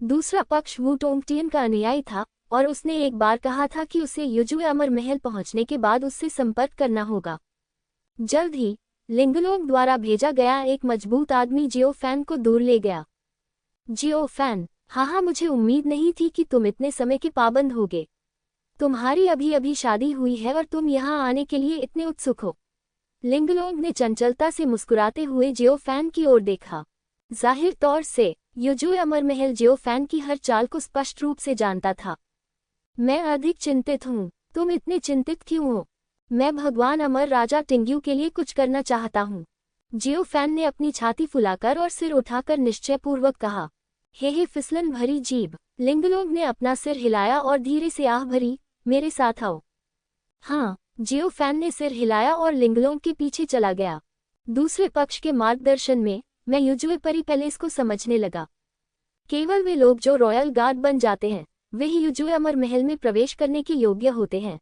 दूसरा पक्ष वू टोंगटियन का अनुयायी था और उसने एक बार कहा था कि उसे युजुए अमर महल पहुंचने के बाद उससे संपर्क करना होगा। जल्द ही लिंगलोंग द्वारा भेजा गया एक मजबूत आदमी जियो फैन को दूर ले गया। जियो फैन, हाँ, मुझे उम्मीद नहीं थी कि तुम इतने समय के पाबंद होगे। तुम्हारी अभी अभी शादी हुई है और तुम यहाँ आने के लिए इतने उत्सुक हो। लिंगलोंग ने चंचलता से मुस्कुराते हुए जियो फैन की ओर देखा। जाहिर तौर से युजुए अमर महल जियो फैन की हर चाल को स्पष्ट रूप से जानता था। मैं अधिक चिंतित हूँ। तुम इतने चिंतित क्यों हो? मैं भगवान अमर राजा टिंग्यू के लिए कुछ करना चाहता हूँ। जियो फैन ने अपनी छाती फुलाकर और सिर उठाकर निश्चयपूर्वक कहा। हे फिसलन भरी जीभ। लिंगलोंग ने अपना सिर हिलाया और धीरे से आह भरी, मेरे साथ आओ। हाँ, जियो फैन ने सिर हिलाया और लिंगलोंग के पीछे चला गया। दूसरे पक्ष के मार्गदर्शन में मैं युजुए परी पैलेस को समझने लगा। केवल वे लोग जो रॉयल गार्ड बन जाते हैं वे ही युजुए अमर महल में प्रवेश करने के योग्य होते हैं।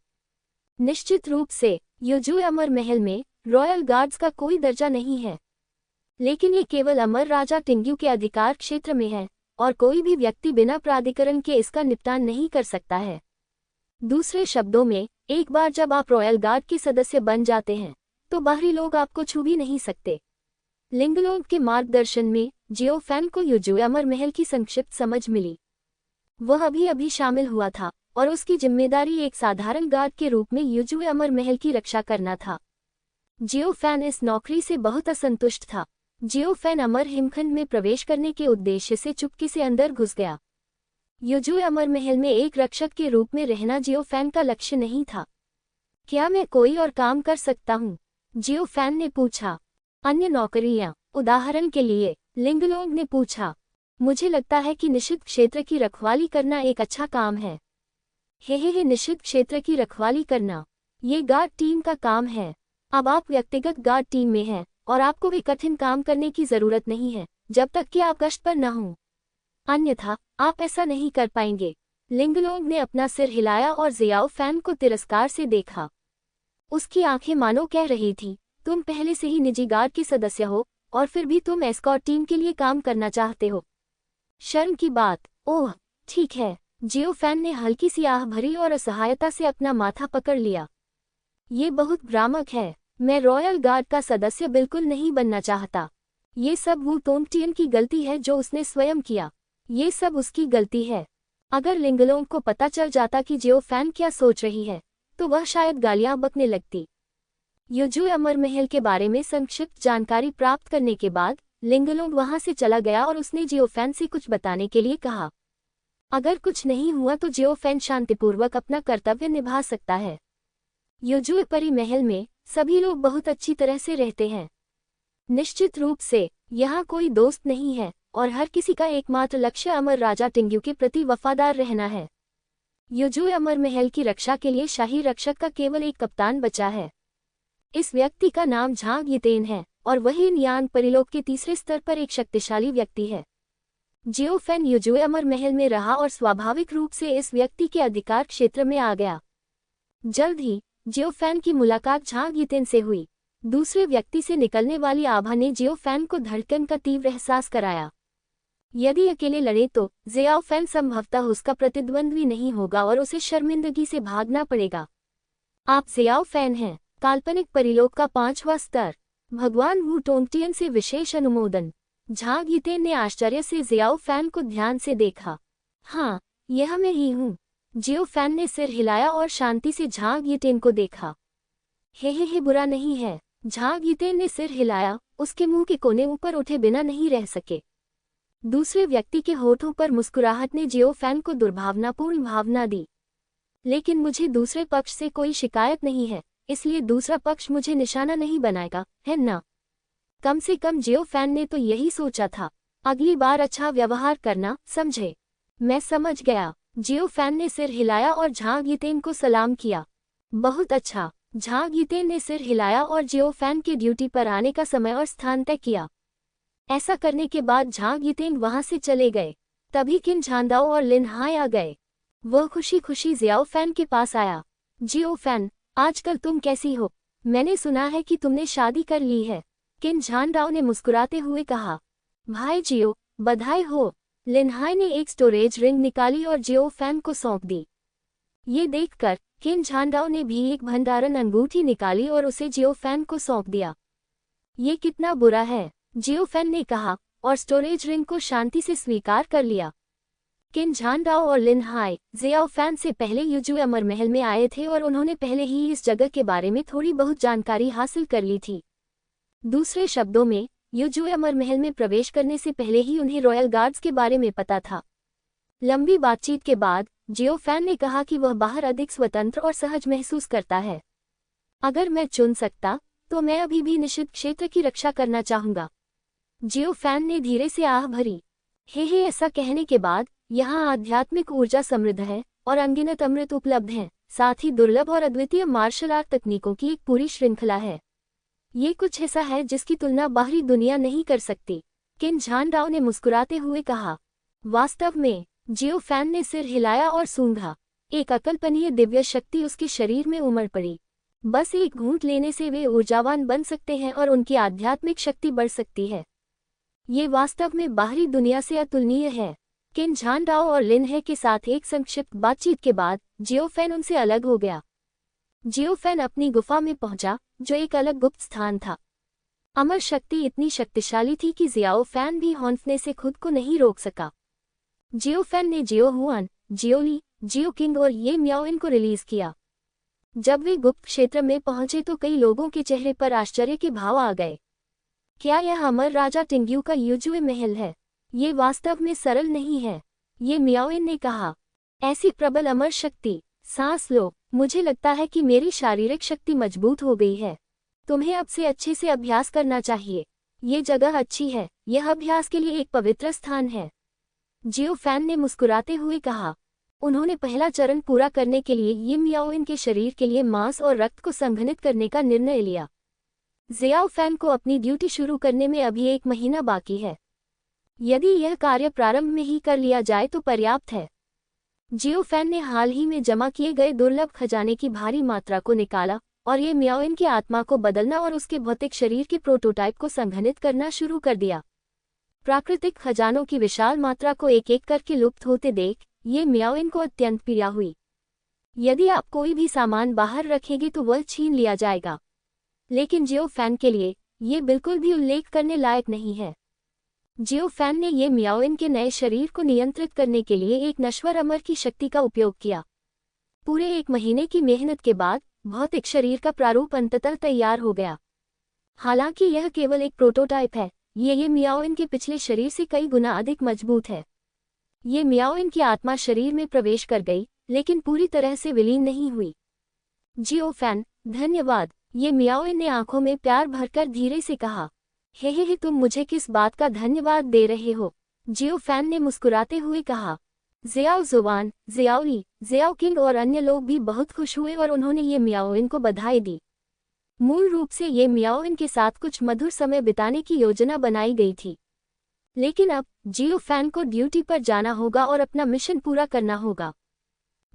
निश्चित रूप से युजुए अमर महल में रॉयल गार्ड्स का कोई दर्जा नहीं है, लेकिन ये केवल अमर राजा टिंग्यू के अधिकार क्षेत्र में है और कोई भी व्यक्ति बिना प्राधिकरण के इसका निपटान नहीं कर सकता है। दूसरे शब्दों में, एक बार जब आप रॉयल गार्ड के सदस्य बन जाते हैं तो बाहरी लोग आपको छू भी नहीं सकते। लिंगलोंग के मार्गदर्शन में जियो फैन को युजुए अमर महल की संक्षिप्त समझ मिली। वह अभी अभी शामिल हुआ था और उसकी जिम्मेदारी एक साधारण गार्ड के रूप में युजुए अमर महल की रक्षा करना था। जियो फैन इस नौकरी से बहुत असंतुष्ट था। जियो फैन अमर हिमखंड में प्रवेश करने के उद्देश्य से चुपके से अंदर घुस गया। युजुए अमर महल में एक रक्षक के रूप में रहना जियो फैन का लक्ष्य नहीं था। क्या मैं कोई और काम कर सकता हूँ? जियो फैन ने पूछा। अन्य नौकरियाँ, उदाहरण के लिए, लिंगलोंग ने पूछा। मुझे लगता है कि निषिद्ध क्षेत्र की रखवाली करना एक अच्छा काम है। हे निषिद्ध क्षेत्र की रखवाली करना, ये गार्ड टीम का काम है। अब आप व्यक्तिगत गार्ड टीम में हैं और आपको भी कठिन काम करने की जरूरत नहीं है जब तक कि आप गश्त पर न हों। अन्यथा आप ऐसा नहीं कर पाएंगे। लिंगलोंग ने अपना सिर हिलाया और जियाओ फैन को तिरस्कार से देखा। उसकी आंखें मानो कह रही थी, तुम पहले से ही निजी गार्ड के सदस्य हो और फिर भी तुम एस्कॉर्ट टीम के लिए काम करना चाहते हो। शर्म की बात। ओह, ठीक है। जियो फैन ने हल्की सी आह भरी और असहायता से अपना माथा पकड़ लिया। ये बहुत भ्रामक है। मैं रॉयल गार्ड का सदस्य बिल्कुल नहीं बनना चाहता। ये सब वू टोंगटियन की गलती है जो उसने स्वयं किया। ये सब उसकी गलती है। अगर लिंगलोंग को पता चल जाता कि जियो फैन क्या सोच रही है तो वह शायद गालियां बकने लगती। युजुए अमर महल के बारे में संक्षिप्त जानकारी प्राप्त करने के बाद लिंगलोंग वहां से चला गया और उसने जियो फैन से कुछ बताने के लिए कहा। अगर कुछ नहीं हुआ तो जियो फैन शांतिपूर्वक अपना कर्तव्य निभा सकता है। युजुए परी महल में सभी लोग बहुत अच्छी तरह से रहते हैं। निश्चित रूप से यहाँ कोई दोस्त नहीं है और हर किसी का एकमात्र लक्ष्य अमर राजा टिंग्यू के प्रति वफादार रहना है। युजुए अमर महल की रक्षा के लिए शाही रक्षक का केवल एक कप्तान बचा है। इस व्यक्ति का नाम झांग यितेन है और वही नियांग परिलोक के तीसरे स्तर पर एक शक्तिशाली व्यक्ति है। जियो फैन युजुए अमर महल में रहा और स्वाभाविक रूप से इस व्यक्ति के अधिकार क्षेत्र में आ गया। जल्द ही जियो फैन की मुलाकात झांग यितेन से हुई। दूसरे व्यक्ति से निकलने वाली आभा ने जियो फैन को धड़कन का तीव्र एहसास कराया। यदि अकेले लड़े तो जियाओ फैन संभवतः उसका प्रतिद्वंद्वी नहीं होगा और उसे शर्मिंदगी से भागना पड़ेगा। आप जियाओ फैन हैं। काल्पनिक परिलोक का 5वां स्तर। भगवान वू टोंगटियन से विशेष अनुमोदन। झांग यितेन ने आश्चर्य से जियाओ फैन को ध्यान से देखा। हाँ, यह मैं ही हूँ। जियो फैन ने सिर हिलाया और शांति से झांग यितेन को देखा। हे बुरा नहीं है। झांग यितेन ने सिर हिलाया, उसके मुंह के कोने ऊपर उठे बिना नहीं रह सके। दूसरे व्यक्ति के होठों पर मुस्कुराहट ने जियो फैन को दुर्भावनापूर्ण भावना दी। लेकिन मुझे दूसरे पक्ष से कोई शिकायत नहीं है, इसलिए दूसरा पक्ष मुझे निशाना नहीं बनाएगा, है ना? कम से कम जियो फैन ने तो यही सोचा था। अगली बार अच्छा व्यवहार करना, समझे? मैं समझ गया। जियो फैन ने सिर हिलाया और झांग यितेन को सलाम किया। बहुत अच्छा। झांग यितेन ने सिर हिलाया और जियो फैन के ड्यूटी पर आने का समय और स्थान तय किया। ऐसा करने के बाद झांग यितेन वहां से चले गए। तभी किन झांदाओ और लिन हाय आ गए। वह खुशी खुशी जियाओ फैन के पास आया। जियो फैन, आजकल तुम कैसी हो? मैंने सुना है कि तुमने शादी कर ली है। किन झांडाओ ने मुस्कुराते हुए कहा। भाई जियो, बधाई हो। लिनहाई ने एक स्टोरेज रिंग निकाली और जियो फैन को सौंप दी। ये देखकर किन झांडाओ ने भी एक भंडारण अंगूठी निकाली और उसे जियो फैन को सौंप दिया। ये कितना बुरा है, जियो फैन ने कहा और स्टोरेज रिंग को शांति से स्वीकार कर लिया। किन झांडाओ और लिनहाई जियाओ फैन से पहले युजुए अमर महल में आए थे और उन्होंने पहले ही इस जगह के बारे में थोड़ी बहुत जानकारी हासिल कर ली थी। दूसरे शब्दों में, युजुए अमर महल में प्रवेश करने से पहले ही उन्हें रॉयल गार्ड्स के बारे में पता था। लंबी बातचीत के बाद जियो फैन ने कहा कि वह बाहर अधिक स्वतंत्र और सहज महसूस करता है। अगर मैं चुन सकता तो मैं अभी भी निषिद्ध क्षेत्र की रक्षा करना चाहूंगा। जियो फैन ने धीरे से आह भरी। हे ऐसा कहने के बाद यहाँ आध्यात्मिक ऊर्जा समृद्ध है और अनगिनत अमृत उपलब्ध हैं, साथ ही दुर्लभ और अद्वितीय मार्शल आर्ट तकनीकों की एक पूरी श्रृंखला है। ये कुछ ऐसा है जिसकी तुलना बाहरी दुनिया नहीं कर सकती, किन झांडाओ ने मुस्कुराते हुए कहा। वास्तव में, जियो फैन ने सिर हिलाया और सूंघा। एक अकल्पनीय दिव्य शक्ति उसके शरीर में उमड़ पड़ी। बस एक घूंट लेने से वे ऊर्जावान बन सकते हैं और उनकी आध्यात्मिक शक्ति बढ़ सकती है। ये वास्तव में बाहरी दुनिया से अतुलनीय है। किन झांडाओ और लिनहे के साथ एक संक्षिप्त बातचीत के बाद जियो फैन उनसे अलग हो गया। जियो फैन अपनी गुफा में पहुंचा, जो एक अलग गुप्त स्थान था। अमर शक्ति इतनी शक्तिशाली थी कि जियाओ फैन भी हौंफने से खुद को नहीं रोक सका। जियो फैन ने जियो हुआन, जियो ली, जियो किंग और ये म्याओइन को रिलीज किया। जब वे गुप्त क्षेत्र में पहुंचे तो कई लोगों के चेहरे पर आश्चर्य के भाव आ गए। क्या यह अमर राजा टिंग्यू का युजुए महल है? ये वास्तव में सरल नहीं है, ये म्याओइन ने कहा। ऐसी प्रबल अमर शक्ति। सांस लो, मुझे लगता है कि मेरी शारीरिक शक्ति मजबूत हो गई है। तुम्हें अब से अच्छे से अभ्यास करना चाहिए। ये जगह अच्छी है, यह अभ्यास के लिए एक पवित्र स्थान है। जियो फैन ने मुस्कुराते हुए कहा। उन्होंने पहला चरण पूरा करने के लिए ये म्याओइन के शरीर के लिए मांस और रक्त को संघनित करने का निर्णय लिया। जियाओ फैन को अपनी ड्यूटी शुरू करने में अभी 1 महीना बाकी है। यदि यह कार्य प्रारंभ में ही कर लिया जाए तो पर्याप्त है। जियो फैन ने हाल ही में जमा किए गए दुर्लभ खजाने की भारी मात्रा को निकाला और ये म्याओइन की आत्मा को बदलना और उसके भौतिक शरीर के प्रोटोटाइप को संघनित करना शुरू कर दिया। प्राकृतिक खजानों की विशाल मात्रा को एक एक करके लुप्त होते देख ये म्याओइन को अत्यंत पीड़ा हुई। यदि आप कोई भी सामान बाहर रखेंगे तो वह छीन लिया जाएगा। लेकिन जियो फैन के लिए ये बिल्कुल भी उल्लेख करने लायक नहीं है। जियो फैन ने ये म्याओइन के नए शरीर को नियंत्रित करने के लिए एक नश्वर अमर की शक्ति का उपयोग किया। पूरे 1 महीने की मेहनत के बाद भौतिक शरीर का प्रारूप अंततः तैयार हो गया। हालांकि यह केवल एक प्रोटोटाइप है, ये म्याओइन के पिछले शरीर से कई गुना अधिक मजबूत है। ये म्याओइन की आत्मा शरीर में प्रवेश कर गई, लेकिन पूरी तरह से विलीन नहीं हुई। जियो फैन, धन्यवाद, ये म्याओइन ने आंखों में प्यार भरकर धीरे से कहा। हे तुम मुझे किस बात का धन्यवाद दे रहे हो? जियो फैन ने मुस्कुराते हुए कहा। जियाओ जुबान, जियाओ ली, जियाओ किंग और अन्य लोग भी बहुत खुश हुए और उन्होंने ये म्याओइन को बधाई दी। मूल रूप से ये म्याओइन के साथ कुछ मधुर समय बिताने की योजना बनाई गई थी। लेकिन अब जियो फैन को ड्यूटी पर जाना होगा और अपना मिशन पूरा करना होगा।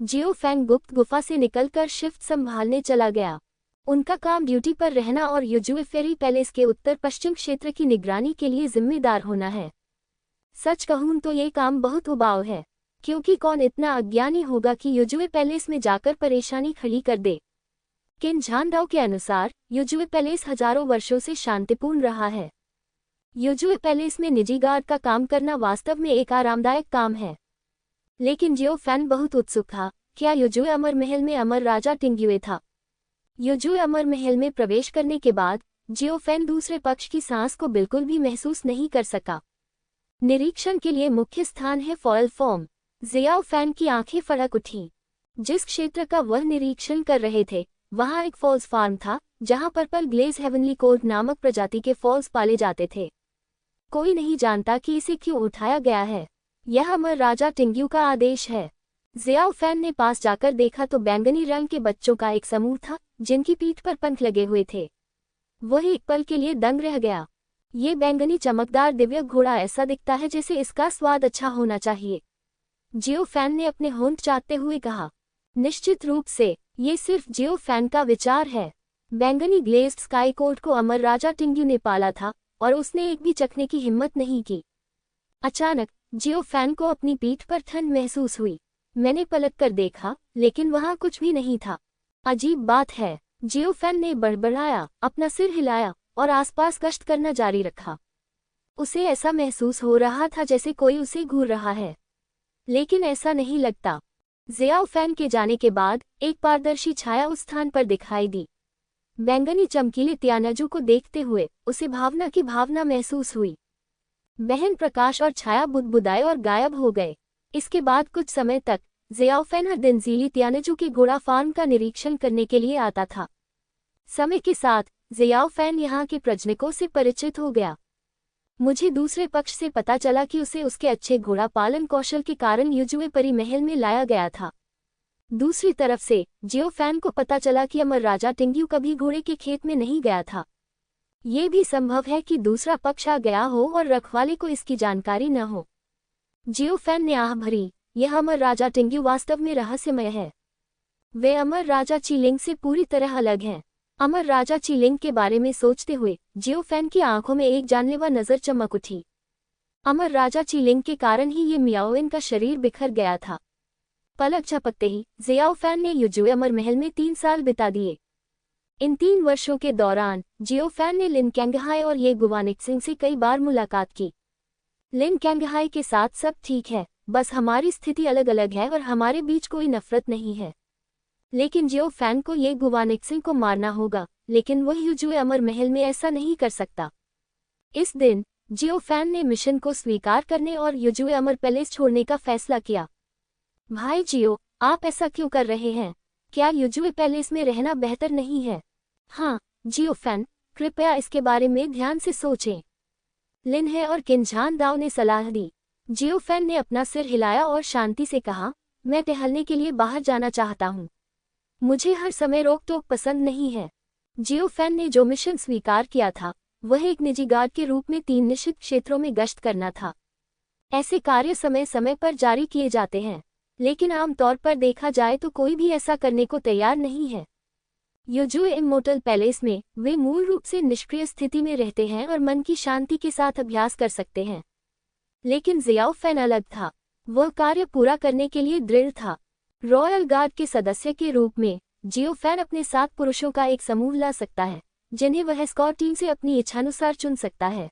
जियो फैन गुप्त गुफा से निकलकर शिफ्ट संभालने चला गया। उनका काम ड्यूटी पर रहना और युजुए फेरी पैलेस के उत्तर पश्चिम क्षेत्र की निगरानी के लिए जिम्मेदार होना है। सच कहूं तो ये काम बहुत उबाऊ है, क्योंकि कौन इतना अज्ञानी होगा कि युजुए पैलेस में जाकर परेशानी खड़ी कर दे। किन झांडाओ के अनुसार युजुए पैलेस हजारों वर्षों से शांतिपूर्ण रहा है। युजुए पैलेस में निजी गार्ड का काम करना वास्तव में एक आरामदायक काम है। लेकिन जियो फैन बहुत उत्सुक था, क्या युजुए अमर महल में अमर राजा टिंग्युए था? युजुए अमर महल में प्रवेश करने के बाद जियो फैन दूसरे पक्ष की सांस को बिल्कुल भी महसूस नहीं कर सका। निरीक्षण के लिए मुख्य स्थान है फॉयल फॉर्म। जियाओ फैन की आंखें फड़क उठी। जिस क्षेत्र का वह निरीक्षण कर रहे थे वहां एक फॉल्स फार्म था जहां पर्पल ग्लेज हेवनली कोर्ट नामक प्रजाति के फॉल्स पाले जाते थे। कोई नहीं जानता कि इसे क्यों उठाया गया है। यह अमर राजा टिंग्यू का आदेश है। जियाओ फैन ने पास जाकर देखा तो बैंगनी रंग के बच्चों का एक समूह था जिनकी पीठ पर पंख लगे हुए थे। वह एक पल के लिए दंग रह गया। ये बैंगनी चमकदार दिव्य घोड़ा ऐसा दिखता है जैसे इसका स्वाद अच्छा होना चाहिए। जियो फैन ने अपने होंठ चाटते हुए कहा। निश्चित रूप से ये सिर्फ जियो फैन का विचार है। बैंगनी ग्लेज्ड स्काई कोट को अमर राजा टिंग्यू ने पाला था और उसने एक भी चखने की हिम्मत नहीं की। अचानक जियो फैन को अपनी पीठ पर ठंड महसूस हुई। मैंने पलट कर देखा लेकिन वहां कुछ भी नहीं था। अजीब बात है, जियो फैन ने बड़बड़ाया, अपना सिर हिलाया और आसपास गश्त करना जारी रखा। उसे ऐसा महसूस हो रहा था जैसे कोई उसे घूर रहा है, लेकिन ऐसा नहीं लगता। जियाओ फैन के जाने के बाद एक पारदर्शी छाया उस स्थान पर दिखाई दी। बैंगनी चमकीले त्यानजू को देखते हुए उसे भावना की भावना महसूस हुई। बहन प्रकाश और छाया बुदबुदाए और गायब हो गए। इसके बाद कुछ समय तक जियाओ फैन हर दिन जीली त्यानजू के घोड़ा फार्म का निरीक्षण करने के लिए आता था। समय के साथ जियाओ फैन यहाँ के प्रजनकों से परिचित हो गया। मुझे दूसरे पक्ष से पता चला कि उसे उसके अच्छे घोड़ा पालन कौशल के कारण युजुए परी महल में लाया गया था। दूसरी तरफ से जियो फैन को पता चला कि अमर राजा टिंग्यू कभी घोड़े के खेत में नहीं गया था। ये भी संभव है कि दूसरा पक्ष आ गया हो और रखवाले को इसकी जानकारी न हो। जियो फैन ने आह भरी, यह अमर राजा टिंग्यू वास्तव में रहस्यमय है। वे अमर राजा चीलिंग से पूरी तरह अलग हैं। अमर राजा चीलिंग के बारे में सोचते हुए जियो फैन की आंखों में एक जानलेवा नजर चमक उठी। अमर राजा चीलिंग के कारण ही ये मियाओइन का शरीर बिखर गया था। पलक झपकते ही जियाओ फैन ने युजुए अमर महल में 3 साल बिता दिए। इन 3 वर्षों के दौरान जियो फैन ने लिन कैंगहाई और ये गुवानिक्सिंग से कई बार मुलाकात की। लिन कैंगहाई के साथ सब ठीक है, बस हमारी स्थिति अलग अलग है और हमारे बीच कोई नफरत नहीं है। लेकिन जियो फैन को ये गुवानिक्सिंग को मारना होगा, लेकिन वह युजुए अमर महल में ऐसा नहीं कर सकता। इस दिन जियो फैन ने मिशन को स्वीकार करने और युजुए अमर पैलेस छोड़ने का फैसला किया। भाई जियो, आप ऐसा क्यों कर रहे हैं? क्या युजुए पैलेस में रहना बेहतर नहीं है? हाँ जियो फैन, कृपया इसके बारे में ध्यान से सोचें। लिन है और किनझान दाओ ने सलाह दी। जियो फैन ने अपना सिर हिलाया और शांति से कहा, मैं टहलने के लिए बाहर जाना चाहता हूँ। मुझे हर समय रोक टोक पसंद नहीं है। जियो फैन ने जो मिशन स्वीकार किया था वह एक निजी गार्ड के रूप में 3 निश्चित क्षेत्रों में गश्त करना था। ऐसे कार्य समय समय पर जारी किए जाते हैं, लेकिन आमतौर पर देखा जाए तो कोई भी ऐसा करने को तैयार नहीं है। युजुए इमोर्टल पैलेस में वे मूल रूप से निष्क्रिय स्थिति में रहते हैं और मन की शांति के साथ अभ्यास कर सकते हैं। लेकिन जियाओ फैन अलग था, वह कार्य पूरा करने के लिए दृढ़ था। रॉयल गार्ड के सदस्य के रूप में जियो फैन अपने 7 पुरुषों का एक समूह ला सकता है, जिन्हें वह स्कॉट टीम से अपनी इच्छानुसार चुन सकता है।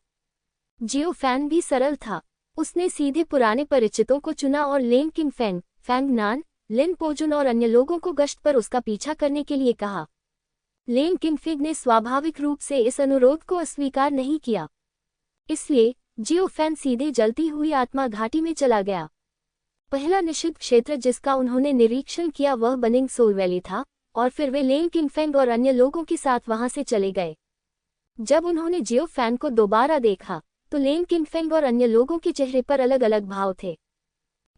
जियो फैन भी सरल था, उसने सीधे पुराने परिचितों को चुना और लेन किंग फेंग, फैंग नान, लिन पोजुन और अन्य लोगों को गश्त पर उसका पीछा करने के लिए कहा। लेन किंगफिग ने स्वाभाविक रूप से इस अनुरोध को अस्वीकार नहीं किया, इसलिए जियो फैन सीधे जलती हुई आत्मा घाटी में चला गया। पहला निषिद्ध क्षेत्र जिसका उन्होंने निरीक्षण किया वह बनिंग सोल वैली था, और फिर वे लेन किंगफेंग और अन्य लोगों के साथ वहां से चले गए। जब उन्होंने जियो फैन को दोबारा देखा तो लेन किंगफेंग और अन्य लोगों के चेहरे पर अलग अलग भाव थे।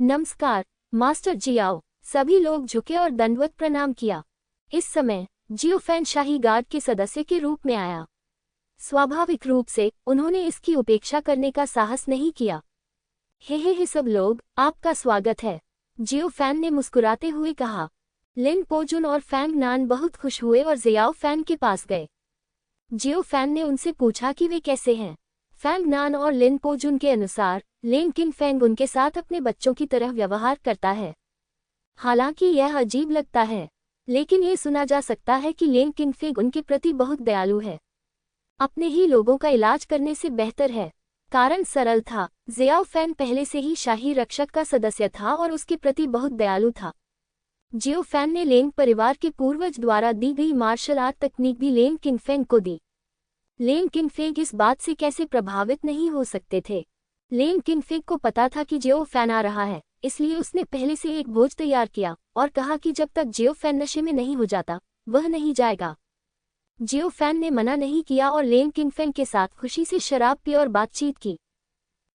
नमस्कार मास्टर जियाओ, सभी लोग झुके और दंडवत प्रणाम किया। इस समय जियो फैन शाही गार्ड के सदस्य के रूप में आया। स्वाभाविक रूप से उन्होंने इसकी उपेक्षा करने का साहस नहीं किया। हे सब लोग, आपका स्वागत है, जियो फैन ने मुस्कुराते हुए कहा। लिन पोजुन और फैंग नान बहुत खुश हुए और जियाओ फैन के पास गए। जियो फैन ने उनसे पूछा कि वे कैसे हैं। फैंग नान और लिन पोजुन के अनुसार लेन किंग फैंग उनके साथ अपने बच्चों की तरह व्यवहार करता है। हालांकि यह अजीब लगता है, लेकिन ये सुना जा सकता है कि लेन किंग फैंग उनके प्रति बहुत दयालु है। अपने ही लोगों का इलाज करने से बेहतर है। कारण सरल था, जियाओ फैन पहले से ही शाही रक्षक का सदस्य था और उसके प्रति बहुत दयालु था। जियो फैन ने लेंग परिवार के पूर्वज द्वारा दी गई मार्शल आर्ट तकनीक भी लेंग किंगफेंग को दी। लेंग किंगफेंग इस बात से कैसे प्रभावित नहीं हो सकते थे। लेन किंगफिग को पता था कि जियो फैन आ रहा है, इसलिए उसने पहले से एक भोज तैयार किया और कहा कि जब तक जियो फैन नशे में नहीं हो जाता वह नहीं जाएगा। जियो फैन ने मना नहीं किया और लेन किंगफिग के साथ खुशी से शराब पी और बातचीत की।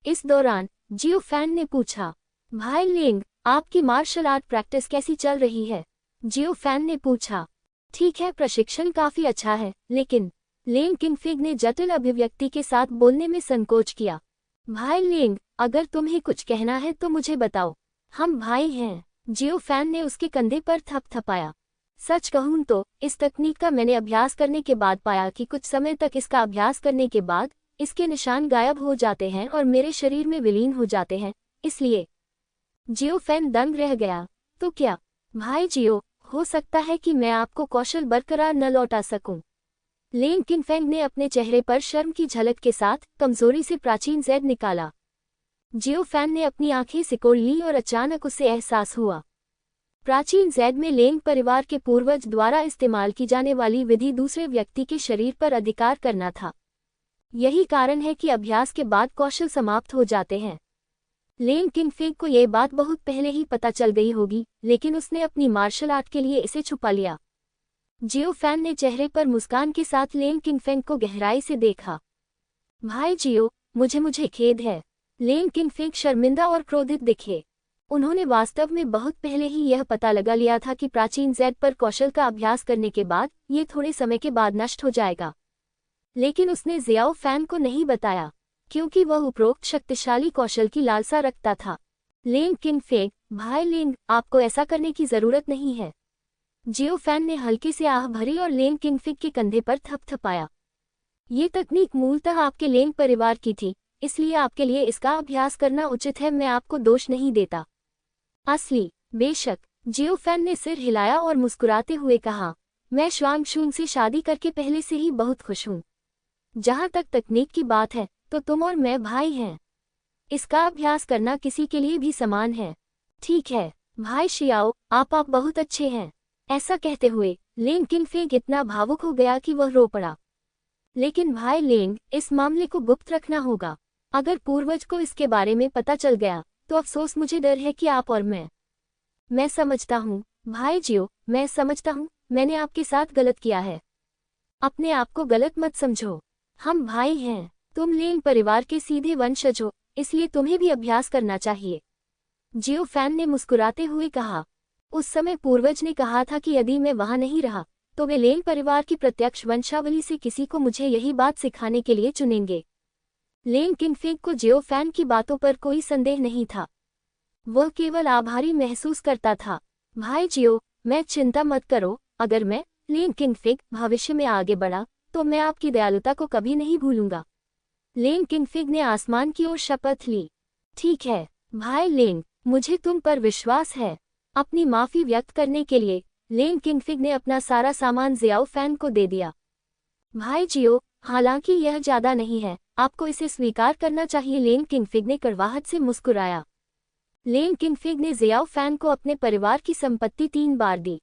इस दौरान जियो फैन ने पूछा, भाई लेंग, आपकी मार्शल आर्ट प्रैक्टिस कैसी चल रही है? जियो फैन ने पूछा। ठीक है, प्रशिक्षण काफी अच्छा है, लेकिन लेन किंगफिग ने जटिल अभिव्यक्ति के साथ बोलने में संकोच किया। भाई लेंग, अगर तुम्हें कुछ कहना है तो मुझे बताओ, हम भाई हैं। जियो फैन ने उसके कंधे पर थपथपाया। सच कहूं तो इस तकनीक का मैंने अभ्यास करने के बाद पाया कि कुछ समय तक इसका अभ्यास करने के बाद इसके निशान गायब हो जाते हैं और मेरे शरीर में विलीन हो जाते हैं, इसलिए। जियो फैन दंग रह गया। तो क्या भाई जियो, हो सकता है कि मैं आपको कौशल बरकरार न लौटा सकूं। लेन किंगफिग ने अपने चेहरे पर शर्म की झलक के साथ कमजोरी से प्राचीन जेड निकाला। जियो फैन ने अपनी आंखें सिकोड़ ली और अचानक उसे एहसास हुआ। प्राचीन जेड में लेंग परिवार के पूर्वज द्वारा इस्तेमाल की जाने वाली विधि दूसरे व्यक्ति के शरीर पर अधिकार करना था। यही कारण है कि अभ्यास के बाद कौशल समाप्त हो जाते हैं। लेन किंगफिग को यह बात बहुत पहले ही पता चल गई होगी, लेकिन उसने अपनी मार्शल आर्ट के लिए इसे छुपा लिया। जियो फैन ने चेहरे पर मुस्कान के साथ लेन किंगफिग को गहराई से देखा। भाई जियो, मुझे खेद है। लेन किंगफिग शर्मिंदा और क्रोधित दिखे। उन्होंने वास्तव में बहुत पहले ही यह पता लगा लिया था कि प्राचीन जेड पर कौशल का अभ्यास करने के बाद ये थोड़े समय के बाद नष्ट हो जाएगा। लेकिन उसने जियाओ फैन को नहीं बताया, क्योंकि वह उपरोक्त शक्तिशाली कौशल की लालसा रखता था। लेन किंगफिग, भाई लेंग, आपको ऐसा करने की जरूरत नहीं है। जियो फैन ने हल्के से आह भरी और लेन किंगफिग के कंधे पर थपथपाया। ये तकनीक मूलतः आपके लेंग परिवार की थी, इसलिए आपके लिए इसका अभ्यास करना उचित है। मैं आपको दोष नहीं देता। असली, बेशक। जियो फैन ने सिर हिलाया और मुस्कुराते हुए कहा, मैं श्वांग शुंग से शादी करके पहले से ही बहुत खुश हूँ। जहाँ तक तकनीक की बात है तो तुम और मैं भाई हैं। इसका अभ्यास करना किसी के लिए भी समान है। ठीक है भाई शियाओ, आप बहुत अच्छे हैं। ऐसा कहते हुए लेंग किंगफिग इतना भावुक हो गया कि वह रो पड़ा। लेकिन भाई लेंग, इस मामले को गुप्त रखना होगा। अगर पूर्वज को इसके बारे में पता चल गया तो अफसोस, मुझे डर है कि आप और मैं समझता हूँ भाई जियो, मैं समझता हूँ मैंने आपके साथ गलत किया है। अपने आप को गलत मत समझो। हम भाई हैं। तुम लेंग परिवार के सीधे वंशज हो, इसलिए तुम्हें भी अभ्यास करना चाहिए। जियो फैन ने मुस्कुराते हुए कहा। उस समय पूर्वज ने कहा था कि यदि मैं वहां नहीं रहा तो वे लेंग परिवार की प्रत्यक्ष वंशावली से किसी को मुझे यही बात सिखाने के लिए चुनेंगे। लेंग किंगफिग को जियो फैन की बातों पर कोई संदेह नहीं था। वह केवल आभारी महसूस करता था। भाई जियो, मैं चिंता मत करो। अगर मैं लेंग किंगफिग भविष्य में आगे बढ़ा तो मैं आपकी दयालुता को कभी नहीं भूलूंगा। लेंग किंगफिग ने आसमान की ओर शपथ ली। ठीक है भाई लेंग, मुझे तुम पर विश्वास है। अपनी माफी व्यक्त करने के लिए लेंग किंगफिग ने अपना सारा सामान जियाओ फैन को दे दिया। भाई जियो, हालांकि यह ज्यादा नहीं है, आपको इसे स्वीकार करना चाहिए। लेंग किंगफिग ने कड़वाहट से मुस्कुराया। लेंग किंगफिग ने जियाओ फैन को अपने परिवार की संपत्ति 3 बार दी।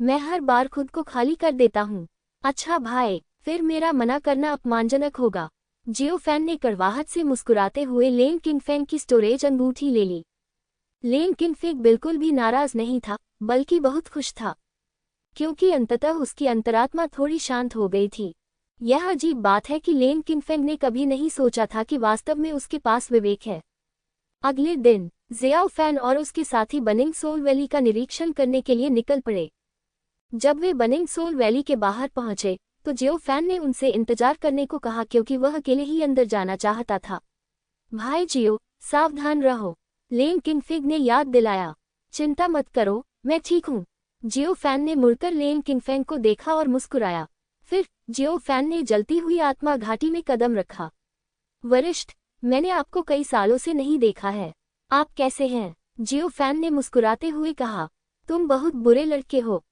मैं हर बार खुद को खाली कर देता हूँ। अच्छा भाई, फिर मेरा मना करना अपमानजनक होगा। जियो फैन ने कड़वाहट से मुस्कुराते हुए लेंग किंगफिग की स्टोरेज अंगूठी ले ली। लेंग किंगफिग बिल्कुल भी नाराज नहीं था, बल्कि बहुत खुश था, क्योंकि अंततः उसकी अंतरात्मा थोड़ी शांत हो गई थी। यह अजीब बात है कि लेंग किंगफिग ने कभी नहीं सोचा था कि वास्तव में उसके पास विवेक है। अगले दिन जियाओ फैन और उसके साथी बनिंग सोल वैली का निरीक्षण करने के लिए निकल पड़े। जब वे बनिंग सोल वैली के बाहर पहुंचे तो जियो फैन ने उनसे इंतजार करने को कहा, क्योंकि वह अकेले ही अंदर जाना चाहता था। भाई जियो, सावधान रहो, लेंग किंगफिग ने याद दिलाया। चिंता मत करो, मैं ठीक हूँ। जियो फैन ने मुड़कर लेंग किंगफिग को देखा और मुस्कुराया। फिर जियो फैन ने जलती हुई आत्मा घाटी में कदम रखा। वरिष्ठ, मैंने आपको कई सालों से नहीं देखा है। आप कैसे हैं? जियो फैन ने मुस्कुराते हुए कहा। तुम बहुत बुरे लड़के हो।